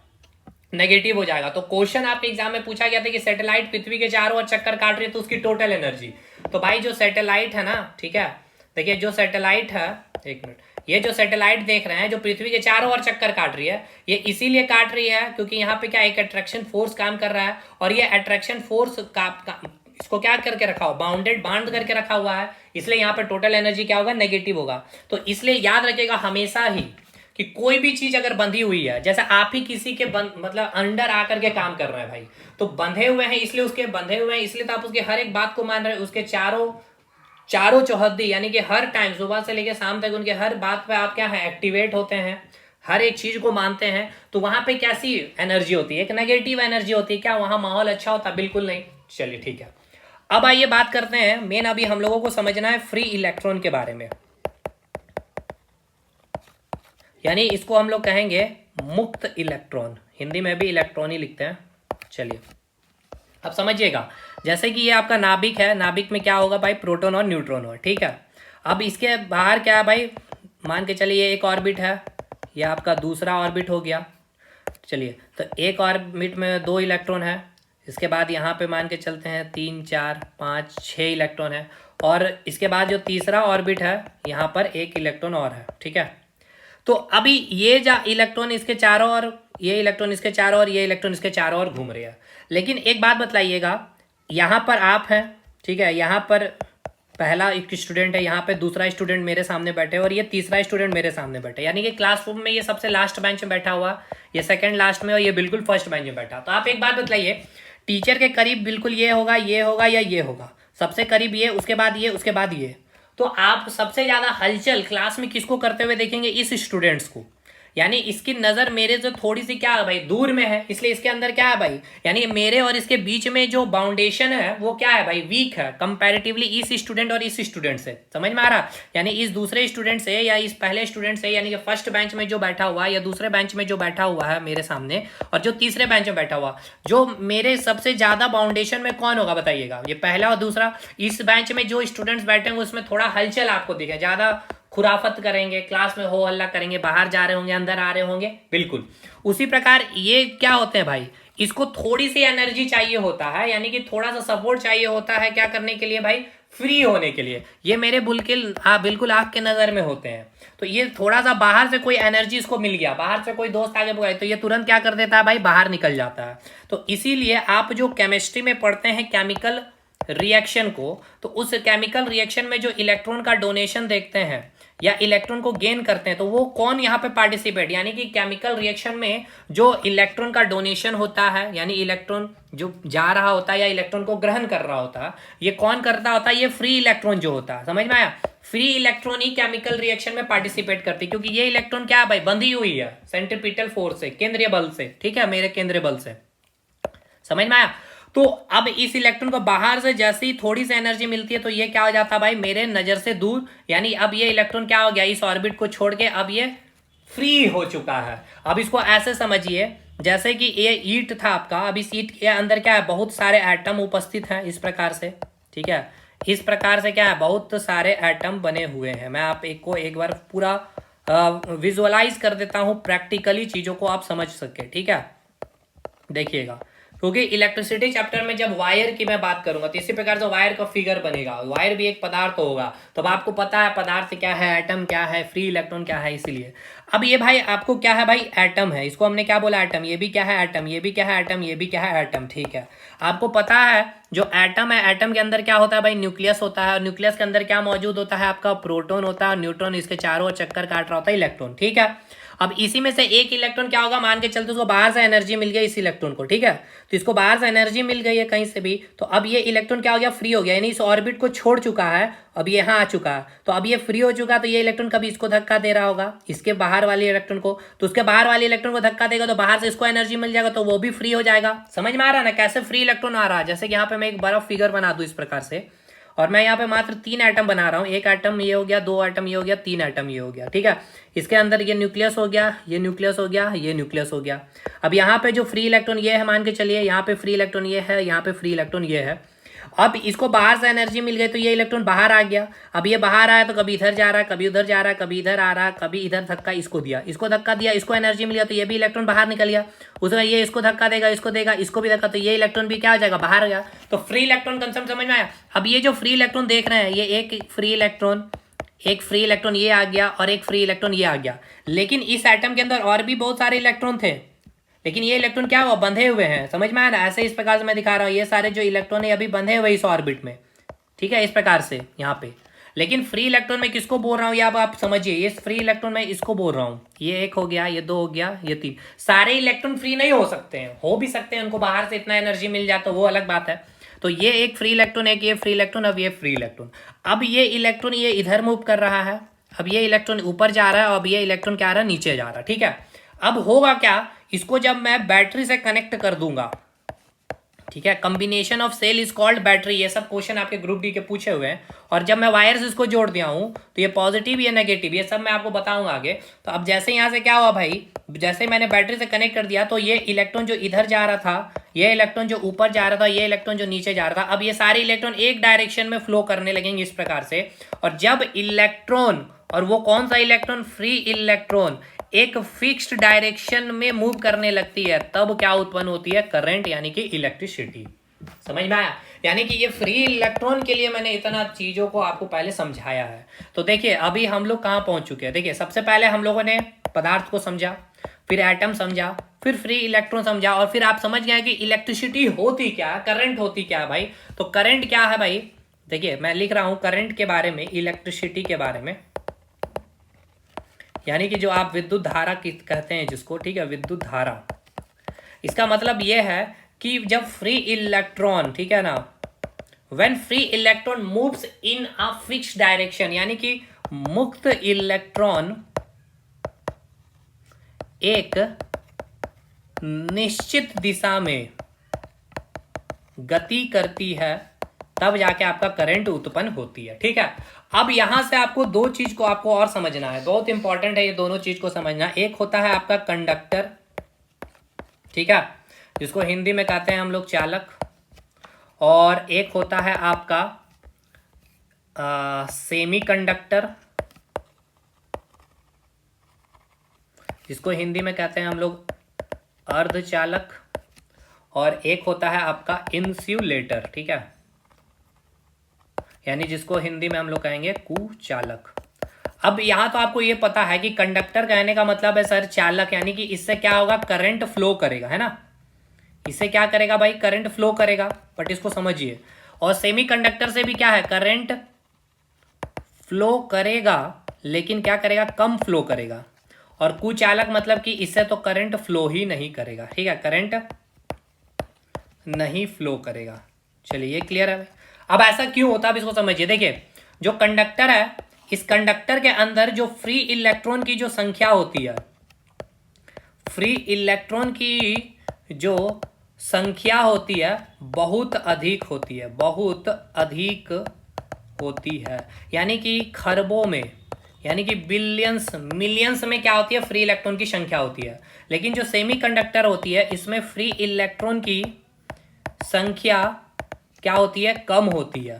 नेगेटिव हो जाएगा। तो क्वेश्चन आपके एग्जाम में पूछा गया था कि सैटेलाइट पृथ्वी के चारों ओर चक्कर काट रही है, तो उसकी टोटल एनर्जी, तो भाई जो सैटेलाइट है ना, ठीक है, देखिए जो सैटेलाइट है, एक मिनट, ये जो सैटेलाइट देख रहे हैं जो पृथ्वी के चारों ओर चक्कर काट रही है, ये इसीलिए काट रही है क्योंकि यहाँ पे क्या एक अट्रैक्शन फोर्स काम कर रहा है, और ये अट्रैक्शन फोर्स इसको क्या करके रखा हुआ, बाउंडेड, बांध करके रखा हुआ है, इसलिए यहाँ पे टोटल एनर्जी क्या होगा, नेगेटिव होगा। तो इसलिए याद रखिएगा हमेशा ही कि कोई भी चीज अगर बंधी हुई है, जैसे आप ही किसी के मतलब अंडर आकर के काम कर रहे हैं भाई, तो बंधे हुए हैं इसलिए, उसके बंधे हुए हैं इसलिए तो आप उसके हर एक बात को मान रहे हैं, उसके चारों चौहद्दी, यानी कि हर टाइम सुबह से लेकर शाम तक उनके हर बात पे आप क्या है, एक्टिवेट होते हैं, हर एक चीज को मानते हैं, तो वहां पे कैसी एनर्जी होती है, एक नेगेटिव एनर्जी होती है। क्या वहां माहौल अच्छा होता है, बिल्कुल नहीं। चलिए ठीक है, अब आइए बात करते हैं मेन, अभी हम लोगों को समझना है फ्री इलेक्ट्रॉन के बारे में, यानी इसको हम लोग कहेंगे मुक्त इलेक्ट्रॉन, हिंदी में भी इलेक्ट्रॉन ही लिखते हैं। चलिए अब समझिएगा, जैसे कि ये आपका नाभिक है, नाभिक में क्या होगा भाई, प्रोटॉन और न्यूट्रॉन हो, ठीक है। अब इसके बाहर क्या है भाई, मान के चलिए एक ऑर्बिट है, यह आपका दूसरा ऑर्बिट हो गया। चलिए तो एक ऑर्बिट में 2 इलेक्ट्रॉन है, इसके बाद यहाँ पे मान के चलते हैं 3 4 5 6 इलेक्ट्रॉन है, और इसके बाद जो तीसरा ऑर्बिट है यहाँ पर 1 इलेक्ट्रॉन और है, ठीक है। तो अभी ये जो इलेक्ट्रॉन इसके चारों ओर, ये इलेक्ट्रॉन इसके चारों ओर, ये इलेक्ट्रॉन इसके चारों ओर घूम रहे हैं। लेकिन एक बात बतलाइएगा, यहाँ पर आप हैं, ठीक है, यहाँ पर पहला एक स्टूडेंट है, यहाँ पे दूसरा स्टूडेंट मेरे सामने बैठे, और ये तीसरा स्टूडेंट मेरे सामने बैठे, यानी कि क्लासरूम में ये सबसे लास्ट बेंच में बैठा हुआ, ये सेकंड लास्ट में, और ये बिल्कुल फर्स्ट बेंच में बैठा। तो आप एक बात बतलाइए, टीचर के करीब बिल्कुल ये होगा, ये होगा, या ये होगा, सबसे करीब ये, उसके बाद ये, उसके बाद ये। तो आप सबसे ज्यादा हलचल क्लास में किसको करते हुए देखेंगे, इस स्टूडेंट्स को, यानी इसकी नजर मेरे से थोड़ी सी क्या है भाई, दूर में है, इसलिए इसके अंदर क्या है भाई, यानी मेरे और इसके बीच में जो बाउंडेशन है वो क्या है भाई, वीक है कंपैरेटिवली इस स्टूडेंट और इस स्टूडेंट से। समझ में आ रहा, यानी इस दूसरे स्टूडेंट से या इस पहले स्टूडेंट से, यानी कि फर्स्ट बेंच में जो बैठा हुआ है या दूसरे बेंच में जो बैठा हुआ है मेरे सामने, और जो तीसरे बेंच में बैठा हुआ, जो मेरे सबसे ज्यादा बाउंडेशन में कौन होगा बताइएगा, ये पहला और दूसरा। इस बेंच में जो स्टूडेंट्स बैठे होंगे उसमें थोड़ा हलचल आपको दिखे, ज्यादा खुराफत करेंगे, क्लास में हो हल्ला करेंगे, बाहर जा रहे होंगे, अंदर आ रहे होंगे, बिल्कुल उसी प्रकार ये क्या होते हैं भाई, इसको थोड़ी सी एनर्जी चाहिए होता है, यानी कि थोड़ा सा सपोर्ट चाहिए होता है, क्या करने के लिए भाई, फ्री होने के लिए। ये मेरे बिल्कुल आंख के नजर में होते हैं, तो ये थोड़ा सा बाहर से कोई एनर्जी इसको मिल गया, बाहर से कोई दोस्त आगे बुलाए, तो ये तुरंत क्या कर देता है भाई, बाहर निकल जाता है। तो इसीलिए आप जो केमिस्ट्री में पढ़ते हैं केमिकल रिएक्शन को, तो उस केमिकल रिएक्शन में जो इलेक्ट्रॉन का डोनेशन देखते हैं या इलेक्ट्रॉन को गेन करते हैं, तो वो कौन यहाँ पे पार्टिसिपेट, यानी कि केमिकल रिएक्शन में जो इलेक्ट्रॉन का डोनेशन होता है, यानी इलेक्ट्रॉन जो जा रहा होता है या इलेक्ट्रॉन को ग्रहण कर रहा होता है, ये कौन करता होता है, ये फ्री इलेक्ट्रॉन जो होता है। समझ में आया, फ्री इलेक्ट्रॉन ही केमिकल रिएक्शन में पार्टिसिपेट करती है, क्योंकि ये इलेक्ट्रॉन क्या है भाई, बंधी हुई है सेंट्रीपिटल फोर्स से, केंद्रीय बल से, ठीक है, मेरे केंद्रीय बल से। समझ में आया। तो अब इस इलेक्ट्रॉन को बाहर से जैसे ही थोड़ी सी एनर्जी मिलती है तो ये क्या हो जाता है भाई, मेरे नजर से दूर, यानी अब ये इलेक्ट्रॉन क्या हो गया, इस ऑर्बिट को छोड़ के अब ये फ्री हो चुका है। अब इसको ऐसे समझिए जैसे कि ये ईंट था आपका, अब इस ईंट के अंदर क्या है, बहुत सारे एटम उपस्थित हैं इस प्रकार से, ठीक है, इस प्रकार से क्या है, बहुत सारे एटम बने हुए हैं। मैं आप एक बार पूरा विजुअलाइज कर देता हूँ प्रैक्टिकली, चीज़ों को आप समझ सके, ठीक है। देखिएगा, क्योंकि इलेक्ट्रिसिटी चैप्टर में जब वायर की मैं बात करूंगा तो इसी प्रकार से वायर का फिगर बनेगा। वायर भी एक पदार्थ होगा, तो अब आपको पता है पदार्थ क्या है, एटम क्या है, फ्री इलेक्ट्रॉन क्या है, इसीलिए अब ये भाई आपको क्या है भाई, एटम है, इसको हमने क्या बोला, एटम। ये भी क्या है, एटम। ये भी क्या है, एटम। ये भी क्या है, एटम, ठीक है। आपको पता है जो एटम है, एटम के अंदर क्या होता है भाई, न्यूक्लियस होता है, और न्यूक्लियस के अंदर क्या मौजूद होता है, आपका प्रोटॉन होता है, न्यूट्रॉन, इसके चारों ओर चक्कर काट रहा होता है इलेक्ट्रॉन, ठीक है। अब इसी में से एक इलेक्ट्रॉन क्या होगा, मान के चलते उसको बाहर से एनर्जी मिल गई इस इलेक्ट्रॉन को, ठीक है। तो इसको बाहर से एनर्जी मिल गई है कहीं से भी, तो अब ये इलेक्ट्रॉन क्या हो गया, फ्री हो गया, यानी इस ऑर्बिट को छोड़ चुका है, अब ये यहाँ आ चुका है। तो अब ये फ्री हो चुका, तो ये इलेक्ट्रॉन कभी इसको धक्का दे रहा होगा, इसके बाहर वाले इलेक्ट्रॉन को, तो उसके बाहर वाले इलेक्ट्रॉन को धक्का देगा तो बाहर से इसको एनर्जी मिल जाएगा, तो वो भी फ्री हो जाएगा। समझ में आ रहा है ना कैसे फ्री इलेक्ट्रॉन आ रहा है। जैसे कि यहाँ पे मैं एक बड़ा फिगर बना दूं इस प्रकार से, और मैं यहाँ पे मात्र 3 एटम बना रहा हूँ। एक एटम ये हो गया, 2 एटम ये हो गया, 3 एटम ये हो गया, ठीक है। इसके अंदर ये न्यूक्लियस हो गया, ये न्यूक्लियस हो गया, ये न्यूक्लियस हो गया। अब यहाँ पे जो फ्री इलेक्ट्रॉन ये है, मान के चलिए यहाँ पे फ्री इलेक्ट्रॉन ये है, यहाँ पे फ्री इलेक्ट्रॉन ये है। अब इसको बाहर से एनर्जी मिल गई तो ये इलेक्ट्रॉन बाहर आ गया। अब ये बाहर आया तो कभी इधर जा रहा है, कभी उधर जा रहा है, कभी इधर आ रहा है, कभी इधर धक्का इसको दिया, इसको धक्का दिया, इसको एनर्जी मिल गया, तो ये भी इलेक्ट्रॉन बाहर निकल गया। उसका ये इसको धक्का देगा, इसको देगा, इसको भी धक्का, तो ये इलेक्ट्रॉन भी क्या हो जाएगा, बाहर गया। तो फ्री इलेक्ट्रॉन कंसेप्ट समझ में आया। अब ये जो फ्री इलेक्ट्रॉन देख रहे हैं, ये एक फ्री इलेक्ट्रॉन ये आ गया, और एक फ्री इलेक्ट्रॉन ये आ गया। लेकिन इस एटम के अंदर और भी बहुत सारे इलेक्ट्रॉन थे, लेकिन ये इलेक्ट्रॉन क्या हुआ, बंधे हुए हैं। समझ में आया ना, ऐसे इस प्रकार से मैं दिखा रहा हूँ, ये सारे जो इलेक्ट्रॉन है अभी बंधे हुए इस ऑर्बिट में, ठीक है, इस प्रकार से यहाँ पे। लेकिन फ्री इलेक्ट्रॉन में किसको बोल रहा हूँ, ये अब आप समझिए, ये फ्री इलेक्ट्रॉन में इसको बोल रहा हूँ। ये एक हो गया, ये 2 हो गया, ये 3। सारे इलेक्ट्रॉन फ्री नहीं हो सकते हैं, हो भी सकते हैं, उनको बाहर से इतना एनर्जी मिल जाए तो वो अलग बात है। तो ये एक फ्री इलेक्ट्रॉन, एक ये फ्री इलेक्ट्रॉन, अब ये फ्री इलेक्ट्रॉन। अब ये इलेक्ट्रॉन ये इधर मूव कर रहा है, अब ये इलेक्ट्रॉन ऊपर जा रहा है, अब ये इलेक्ट्रॉन क्या आ रहा है, नीचे जा रहा है, ठीक है। अब होगा क्या, इसको जब मैं बैटरी से कनेक्ट कर दूंगा, ठीक है, combination of cell is called battery, ये सब क्वेश्चन आपके ग्रुप डी के पूछे हुए हैं। और जब मैं वायर्स इसको जोड़ दिया हूं तो ये पॉजिटिव, ये नेगेटिव, ये सब मैं आपको बताऊंगा आगे। तो अब जैसे यहाँ से क्या हुआ भाई, जैसे मैंने बैटरी से कनेक्ट कर दिया, तो ये इलेक्ट्रॉन जो इधर जा रहा था, ये इलेक्ट्रॉन जो ऊपर जा रहा था, ये इलेक्ट्रॉन जो नीचे जा रहा था, अब ये सारे इलेक्ट्रॉन एक डायरेक्शन में फ्लो करने लगेंगे इस प्रकार से। और जब इलेक्ट्रॉन, और वो कौन सा इलेक्ट्रॉन, फ्री इलेक्ट्रॉन, एक फिक्स्ड डायरेक्शन में मूव करने लगती है, तब क्या उत्पन्न होती है, करंट, यानी कि इलेक्ट्रिसिटी। समझ में आया। यानी कि ये फ्री इलेक्ट्रॉन के लिए मैंने इतना चीजों को आपको पहले समझाया है। तो देखिए अभी हम लोग कहाँ पहुंच चुके हैं। देखिए सबसे पहले हम लोगों ने पदार्थ को समझा, फिर एटम समझा, फिर फ्री इलेक्ट्रॉन समझा, और फिर आप समझ गए कि इलेक्ट्रिसिटी होती क्या है, करंट होती क्या है भाई। तो करंट क्या है भाई, देखिए मैं लिख रहा हूं करंट के बारे में, इलेक्ट्रिसिटी के बारे में, यानी कि जो आप विद्युत धारा कहते हैं जिसको, ठीक है, विद्युत धारा। इसका मतलब यह है कि जब फ्री इलेक्ट्रॉन, ठीक है ना, when free electron moves in a fixed direction, यानी कि मुक्त इलेक्ट्रॉन एक निश्चित दिशा में गति करती है, तब जाके आपका करंट उत्पन्न होती है, ठीक है। अब यहां से आपको दो चीज को आपको और समझना है, बहुत इंपॉर्टेंट है ये दोनों चीज को समझना। एक होता है आपका कंडक्टर, ठीक है, जिसको हिंदी में कहते हैं हम लोग चालक, और एक होता है आपका सेमी कंडक्टर, जिसको हिंदी में कहते हैं हम लोग अर्धचालक, और एक होता है आपका इंसुलेटर, ठीक है, यानी जिसको हिंदी में हम लोग कहेंगे कुचालक। अब यहां तो आपको ये पता है कि कंडक्टर कहने का मतलब है सर चालक, यानी कि इससे क्या होगा, करंट फ्लो करेगा, है ना, इससे क्या करेगा भाई, करंट फ्लो करेगा, बट इसको समझिए। और सेमी कंडक्टर से भी क्या है, करंट फ्लो करेगा, लेकिन क्या करेगा, कम फ्लो करेगा। और कुचालक मतलब कि इससे तो करंट फ्लो ही नहीं करेगा, ठीक है, करंट नहीं फ्लो करेगा। चलिए ये क्लियर है। अब ऐसा क्यों होता है, अब इसको समझिए। देखिए जो कंडक्टर है, इस कंडक्टर के अंदर जो फ्री इलेक्ट्रॉन की जो संख्या होती है, फ्री इलेक्ट्रॉन की जो संख्या होती है बहुत अधिक होती है, बहुत अधिक होती है, यानी कि खरबों में, यानी कि बिलियंस मिलियंस में क्या होती है, फ्री इलेक्ट्रॉन की संख्या होती है। लेकिन जो सेमीकंडक्टर होती है, इसमें फ्री इलेक्ट्रॉन की संख्या क्या होती है, कम होती है।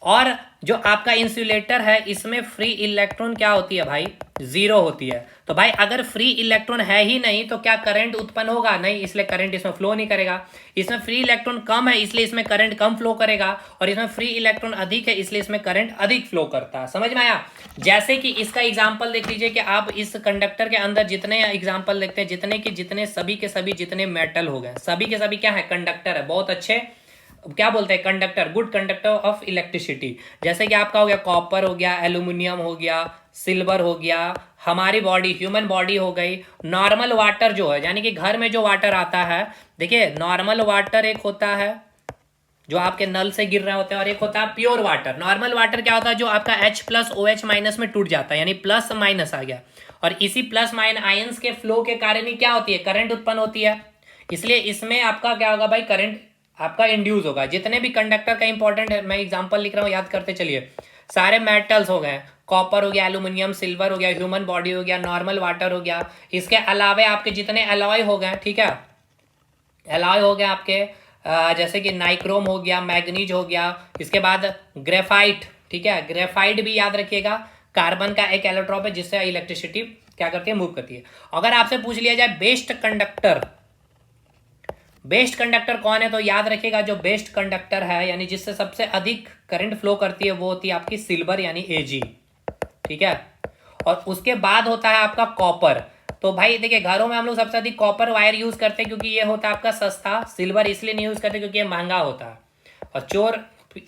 और जो आपका इंसुलेटर है इसमें फ्री इलेक्ट्रॉन क्या होती है भाई, जीरो होती है। तो भाई अगर फ्री इलेक्ट्रॉन है ही नहीं तो क्या करंट उत्पन्न होगा, नहीं, इसलिए करंट इसमें फ्लो नहीं करेगा। इसमें फ्री इलेक्ट्रॉन कम है इसलिए इसमें करंट कम फ्लो करेगा, और इसमें फ्री इलेक्ट्रॉन अधिक है इसलिए इसमें करंट अधिक फ्लो करता है। समझ में आया? जैसे कि इसका एग्जाम्पल देख लीजिए कि आप इस कंडक्टर के अंदर जितने एग्जाम्पल देखते हैं, जितने के जितने सभी के सभी जितने मेटल हो गए, सभी के सभी क्या है, कंडक्टर है, बहुत अच्छे, क्या बोलते हैं, conductor, good conductor of electricity. जैसे कि आपका हो गया कॉपर हो गया, एल्यूमिनियम हो गया, सिल्वर हो गया, हमारी बॉडी, ह्यूमन बॉडी हो गई, नॉर्मल वाटर जो है यानी कि घर में जो वाटर आता है, देखिए नॉर्मल वाटर एक होता है जो आपके नल से गिर रहे होते हैं, और एक होता है प्योर वाटर। नॉर्मल वाटर क्या होता है, जो आपका H प्लस OH माइनस में टूट जाता है, यानी प्लस माइनस आ गया, और इसी प्लस माइनस आयंस के फ्लो के कारण ही क्या होती है, करंट उत्पन्न होती है। इसलिए इसमें आपका क्या होगा भाई, करंट आपका इंड्यूस होगा। जितने भी कंडक्टर का इंपॉर्टेंट है, मैं एग्जांपल लिख रहा हूँ, याद करते चलिए। सारे मेटल्स हो गए, कॉपर हो गया, एल्यूमिनियम, सिल्वर हो गया, ह्यूमन बॉडी हो गया, नॉर्मल वाटर हो गया, इसके अलावा आपके जितने अलॉय हो गए, ठीक है, अलॉय हो गया आपके जैसे कि नाइक्रोम हो गया, मैग्नीज हो गया, इसके बाद ग्रेफाइट, ठीक है, ग्रेफाइट भी याद रखिएगा, कार्बन का एक एलोट्रॉप है जिससे इलेक्ट्रिसिटी क्या करती है, मूव करती है। अगर आपसे पूछ लिया जाए बेस्ट कंडक्टर, बेस्ट कंडक्टर कौन है, तो याद रखिएगा जो बेस्ट कंडक्टर है यानी जिससे सबसे अधिक करंट फ्लो करती है वो होती है आपकी सिल्वर यानी Ag, ठीक है। और उसके बाद होता है आपका कॉपर। तो भाई देखिए घरों में हम लोग सबसे अधिक कॉपर वायर यूज करते हैं क्योंकि ये होता है आपका सस्ता, सिल्वर इसलिए नहीं यूज करते क्योंकि ये महंगा होता है, और चोर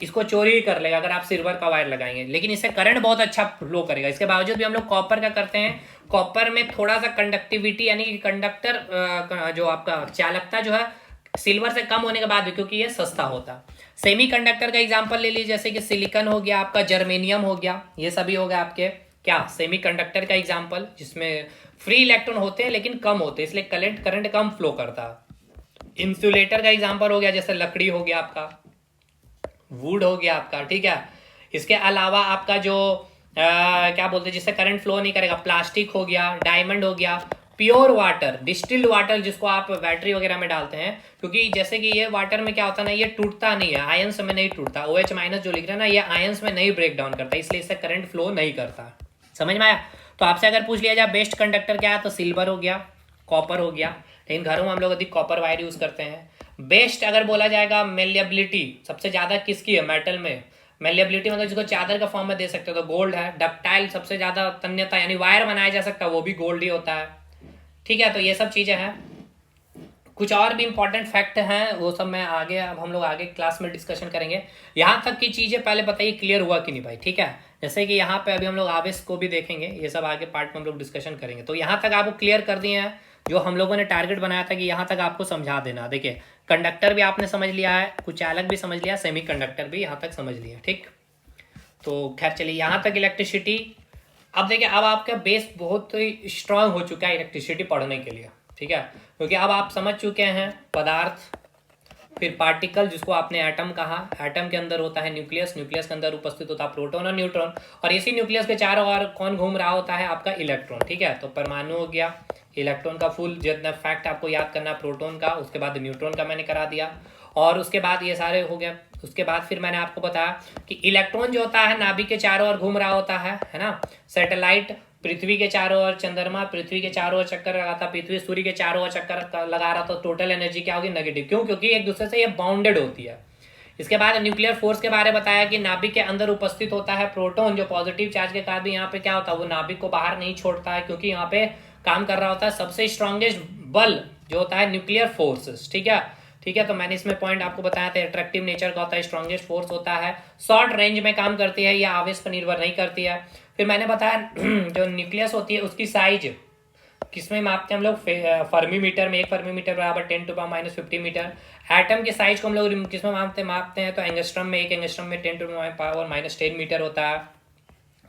इसको चोरी ही कर लेगा अगर आप सिल्वर का वायर लगाएंगे, लेकिन इससे करंट बहुत अच्छा फ्लो करेगा। इसके बावजूद भी हम लोग कॉपर का करते हैं। कॉपर में थोड़ा सा कंडक्टिविटी यानी कि कंडक्टर जो आपका चालकता जो है सिल्वर से कम होने के बाद भी, क्योंकि ये सस्ता होता। सेमी कंडक्टर का एग्जांपल ले लीजिए, जैसे कि सिलिकॉन हो गया आपका, जर्मेनियम हो गया, ये सभी हो गया आपके क्या, सेमी कंडक्टर का एग्जांपल, जिसमें फ्री इलेक्ट्रॉन होते हैं लेकिन कम होते हैं इसलिए करंट कम फ्लो करता है। इंसुलेटर का एग्जांपल हो गया जैसे लकड़ी हो गया आपका, वुड हो गया आपका, ठीक है। इसके अलावा आपका जो क्या बोलते हैं जिससे करंट फ्लो नहीं करेगा, प्लास्टिक हो गया, डायमंड हो गया, प्योर वाटर, डिस्टिल्ड वाटर जिसको आप बैटरी वगैरह में डालते हैं, क्योंकि जैसे कि ये वाटर में क्या होता है ना, ये टूटता नहीं है, आयंस में नहीं टूटता, OH माइनस जो लिख रहे हैं ना ये आयंस में नहीं ब्रेक डाउन करता, इसलिए इससे करंट फ्लो नहीं करता। समझ में आया? तो आपसे अगर पूछ लिया जाए बेस्ट कंडक्टर क्या है, तो सिल्वर हो गया, कॉपर हो गया, लेकिन घरों में हम लोग अधिक कॉपर वायर यूज करते हैं। बेस्ट अगर बोला जाएगा मेलिएबिलिटी सबसे ज्यादा किसकी है मेटल में, मेलिएबिलिटी मतलब जिसको चादर का फॉर्म में दे सकते हो तो गोल्ड है। डक्टाइल सबसे ज्यादा तन्यता यानी वायर बनाया जा सकता है वो भी गोल्ड ही होता है, ठीक है। तो ये सब चीजें हैं, कुछ और भी इंपॉर्टेंट फैक्ट हैं वो सब मैं आगे, अब हम लोग आगे क्लास में डिस्कशन करेंगे। यहाँ तक की चीजें पहले बताइए क्लियर हुआ कि नहीं भाई, ठीक है। जैसे कि यहाँ पे अभी हम लोग आवेश को भी देखेंगे, ये सब आगे पार्ट में हम लोग डिस्कशन करेंगे। तो यहाँ तक आपको क्लियर कर दिए हैं, जो हम लोगों ने टारगेट बनाया था कि यहाँ तक आपको समझा देना। देखिए कंडक्टर भी आपने समझ लिया है, कुछ चालक भी समझ लिया, सेमी कंडक्टर भी यहाँ तक समझ लिया, ठीक। तो खैर चलिए यहाँ तक इलेक्ट्रिसिटी। अब देखिए अब आपका बेस बहुत ही स्ट्रांग हो चुका है इलेक्ट्रिसिटी पढ़ने के लिए, ठीक है, क्योंकि अब आप समझ चुके हैं पदार्थ, फिर पार्टिकल जिसको आपने एटम कहा, एटम के अंदर होता है न्यूक्लियस, न्यूक्लियस के अंदर उपस्थित होता है प्रोटॉन और न्यूट्रॉन, और इसी न्यूक्लियस के चारों ओर कौन घूम रहा होता है, आपका इलेक्ट्रॉन, ठीक है। तो परमाणु हो गया, इलेक्ट्रॉन का फुल जितना फैक्ट आपको याद करना, प्रोटॉन का, उसके बाद न्यूट्रॉन का मैंने करा दिया, और उसके बाद ये सारे हो गया। उसके बाद फिर मैंने आपको बताया कि इलेक्ट्रॉन जो होता है नाभिक के चारों ओर घूम रहा होता है ना। सैटेलाइट पृथ्वी के चारों ओर, चंद्रमा पृथ्वी के चारों ओर चक्कर लगाता, पृथ्वी सूर्य के चारों ओर चक्कर लगा रहा, तो टोटल एनर्जी क्या होगी, नेगेटिव। क्यों? क्योंकि एक दूसरे से ये बाउंडेड होती है। इसके बाद न्यूक्लियर फोर्स के बारे में बताया कि नाभिक के अंदर उपस्थित होता है प्रोटॉन, जो पॉजिटिव चार्ज के कारण भी यहाँ पे क्या होता है, वो नाभिक को बाहर नहीं छोड़ता है, क्योंकि यहाँ पे काम कर रहा होता है सबसे स्ट्रॉन्गेस्ट बल जो होता है न्यूक्लियर फोर्सेस, ठीक है, ठीक है। तो मैंने इसमें पॉइंट आपको बताया था, अट्रैक्टिव नेचर का होता है, स्ट्रॉन्गेस्ट फोर्स होता है, शॉर्ट रेंज में काम करती है, या आवेश पर निर्भर नहीं करती है। फिर मैंने बताया जो न्यूक्लियस होती है उसकी साइज किसमें मापते हैं हम लोग, फर्मी मीटर में, 1 फर्मी मीटर बराबर 10⁻⁻50 मीटर। एटम की साइज को हम लोग किसमें मापते हैं, तो एंगस्ट्रम में, 1 एंगस्ट्रम में 10⁻⁻10 मीटर होता है।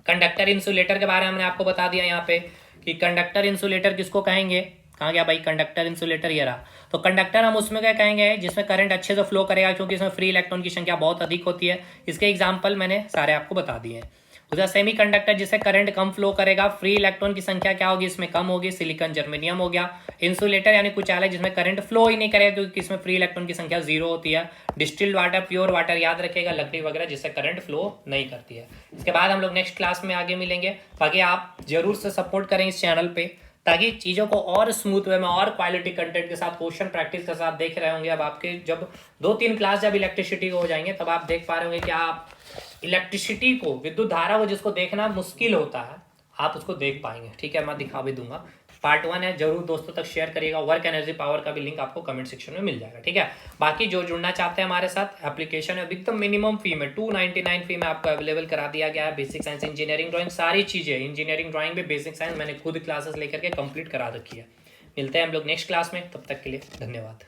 कंडक्टर इंसुलेटर के बारे में हमने आपको बता दिया यहाँ पे कि कंडक्टर इंसुलेटर किसको कहेंगे, कहाँ गया भाई कंडक्टर इंसुलेटर, ये रहा। तो कंडक्टर हम उसमें क्या कहेंगे जिसमें करंट अच्छे से फ्लो करेगा, क्योंकि इसमें फ्री इलेक्ट्रॉन की संख्या बहुत अधिक होती है। इसके एग्जाम्पल मैंने सारे आपको बता दिए हैं। दूसरा सेमीकंडक्टर जिससे करंट कम फ्लो करेगा, फ्री इलेक्ट्रॉन की संख्या क्या होगी इसमें कम होगी, सिलिकॉन जर्मेनियम हो गया। इंसुलेटर यानी कुछ आला जिसमें करंट फ्लो ही नहीं करेगा क्योंकि इसमें फ्री इलेक्ट्रॉन की संख्या 0 होती है। डिस्टिल्ड वाटर, प्योर वाटर याद रखेगा, लकड़ी वगैरह जिससे करंट फ्लो नहीं करती है। इसके बाद हम लोग नेक्स्ट क्लास में आगे मिलेंगे। बाकी आप जरूर से सपोर्ट करें इस चैनल पे ताकि चीज़ों को और स्मूथ वे में और क्वालिटी कंटेंट के साथ क्वेश्चन प्रैक्टिस के साथ देख रहे होंगे। अब आपके जब 2-3 क्लास जब इलेक्ट्रिसिटी को हो जाएंगे तब आप देख पा रहे होंगे कि आप इलेक्ट्रिसिटी को, विद्युत धारा को जिसको देखना मुश्किल होता है आप उसको देख पाएंगे। ठीक है, मैं दिखा भी दूंगा। पार्ट 1 है, जरूर दोस्तों तक शेयर करिएगा। वर्क एनर्जी पावर का भी लिंक आपको कमेंट सेक्शन में मिल जाएगा। ठीक है, बाकी जो जुड़ना चाहते हैं हमारे साथ, एप्लीकेशन है एकदम मिनिमम फी में 299 फी में आपको अवेलेबल करा दिया गया है। बेसिक साइंस, इंजीनियरिंग ड्राइंग, सारी चीज़ें, इंजीनियरिंग ड्राइंग भी, बेसिक साइंस मैंने खुद क्लासेस लेकर के कंप्लीट करा रखी है। मिलते हैं हम लोग नेक्स्ट क्लास में, तब तक के लिए धन्यवाद।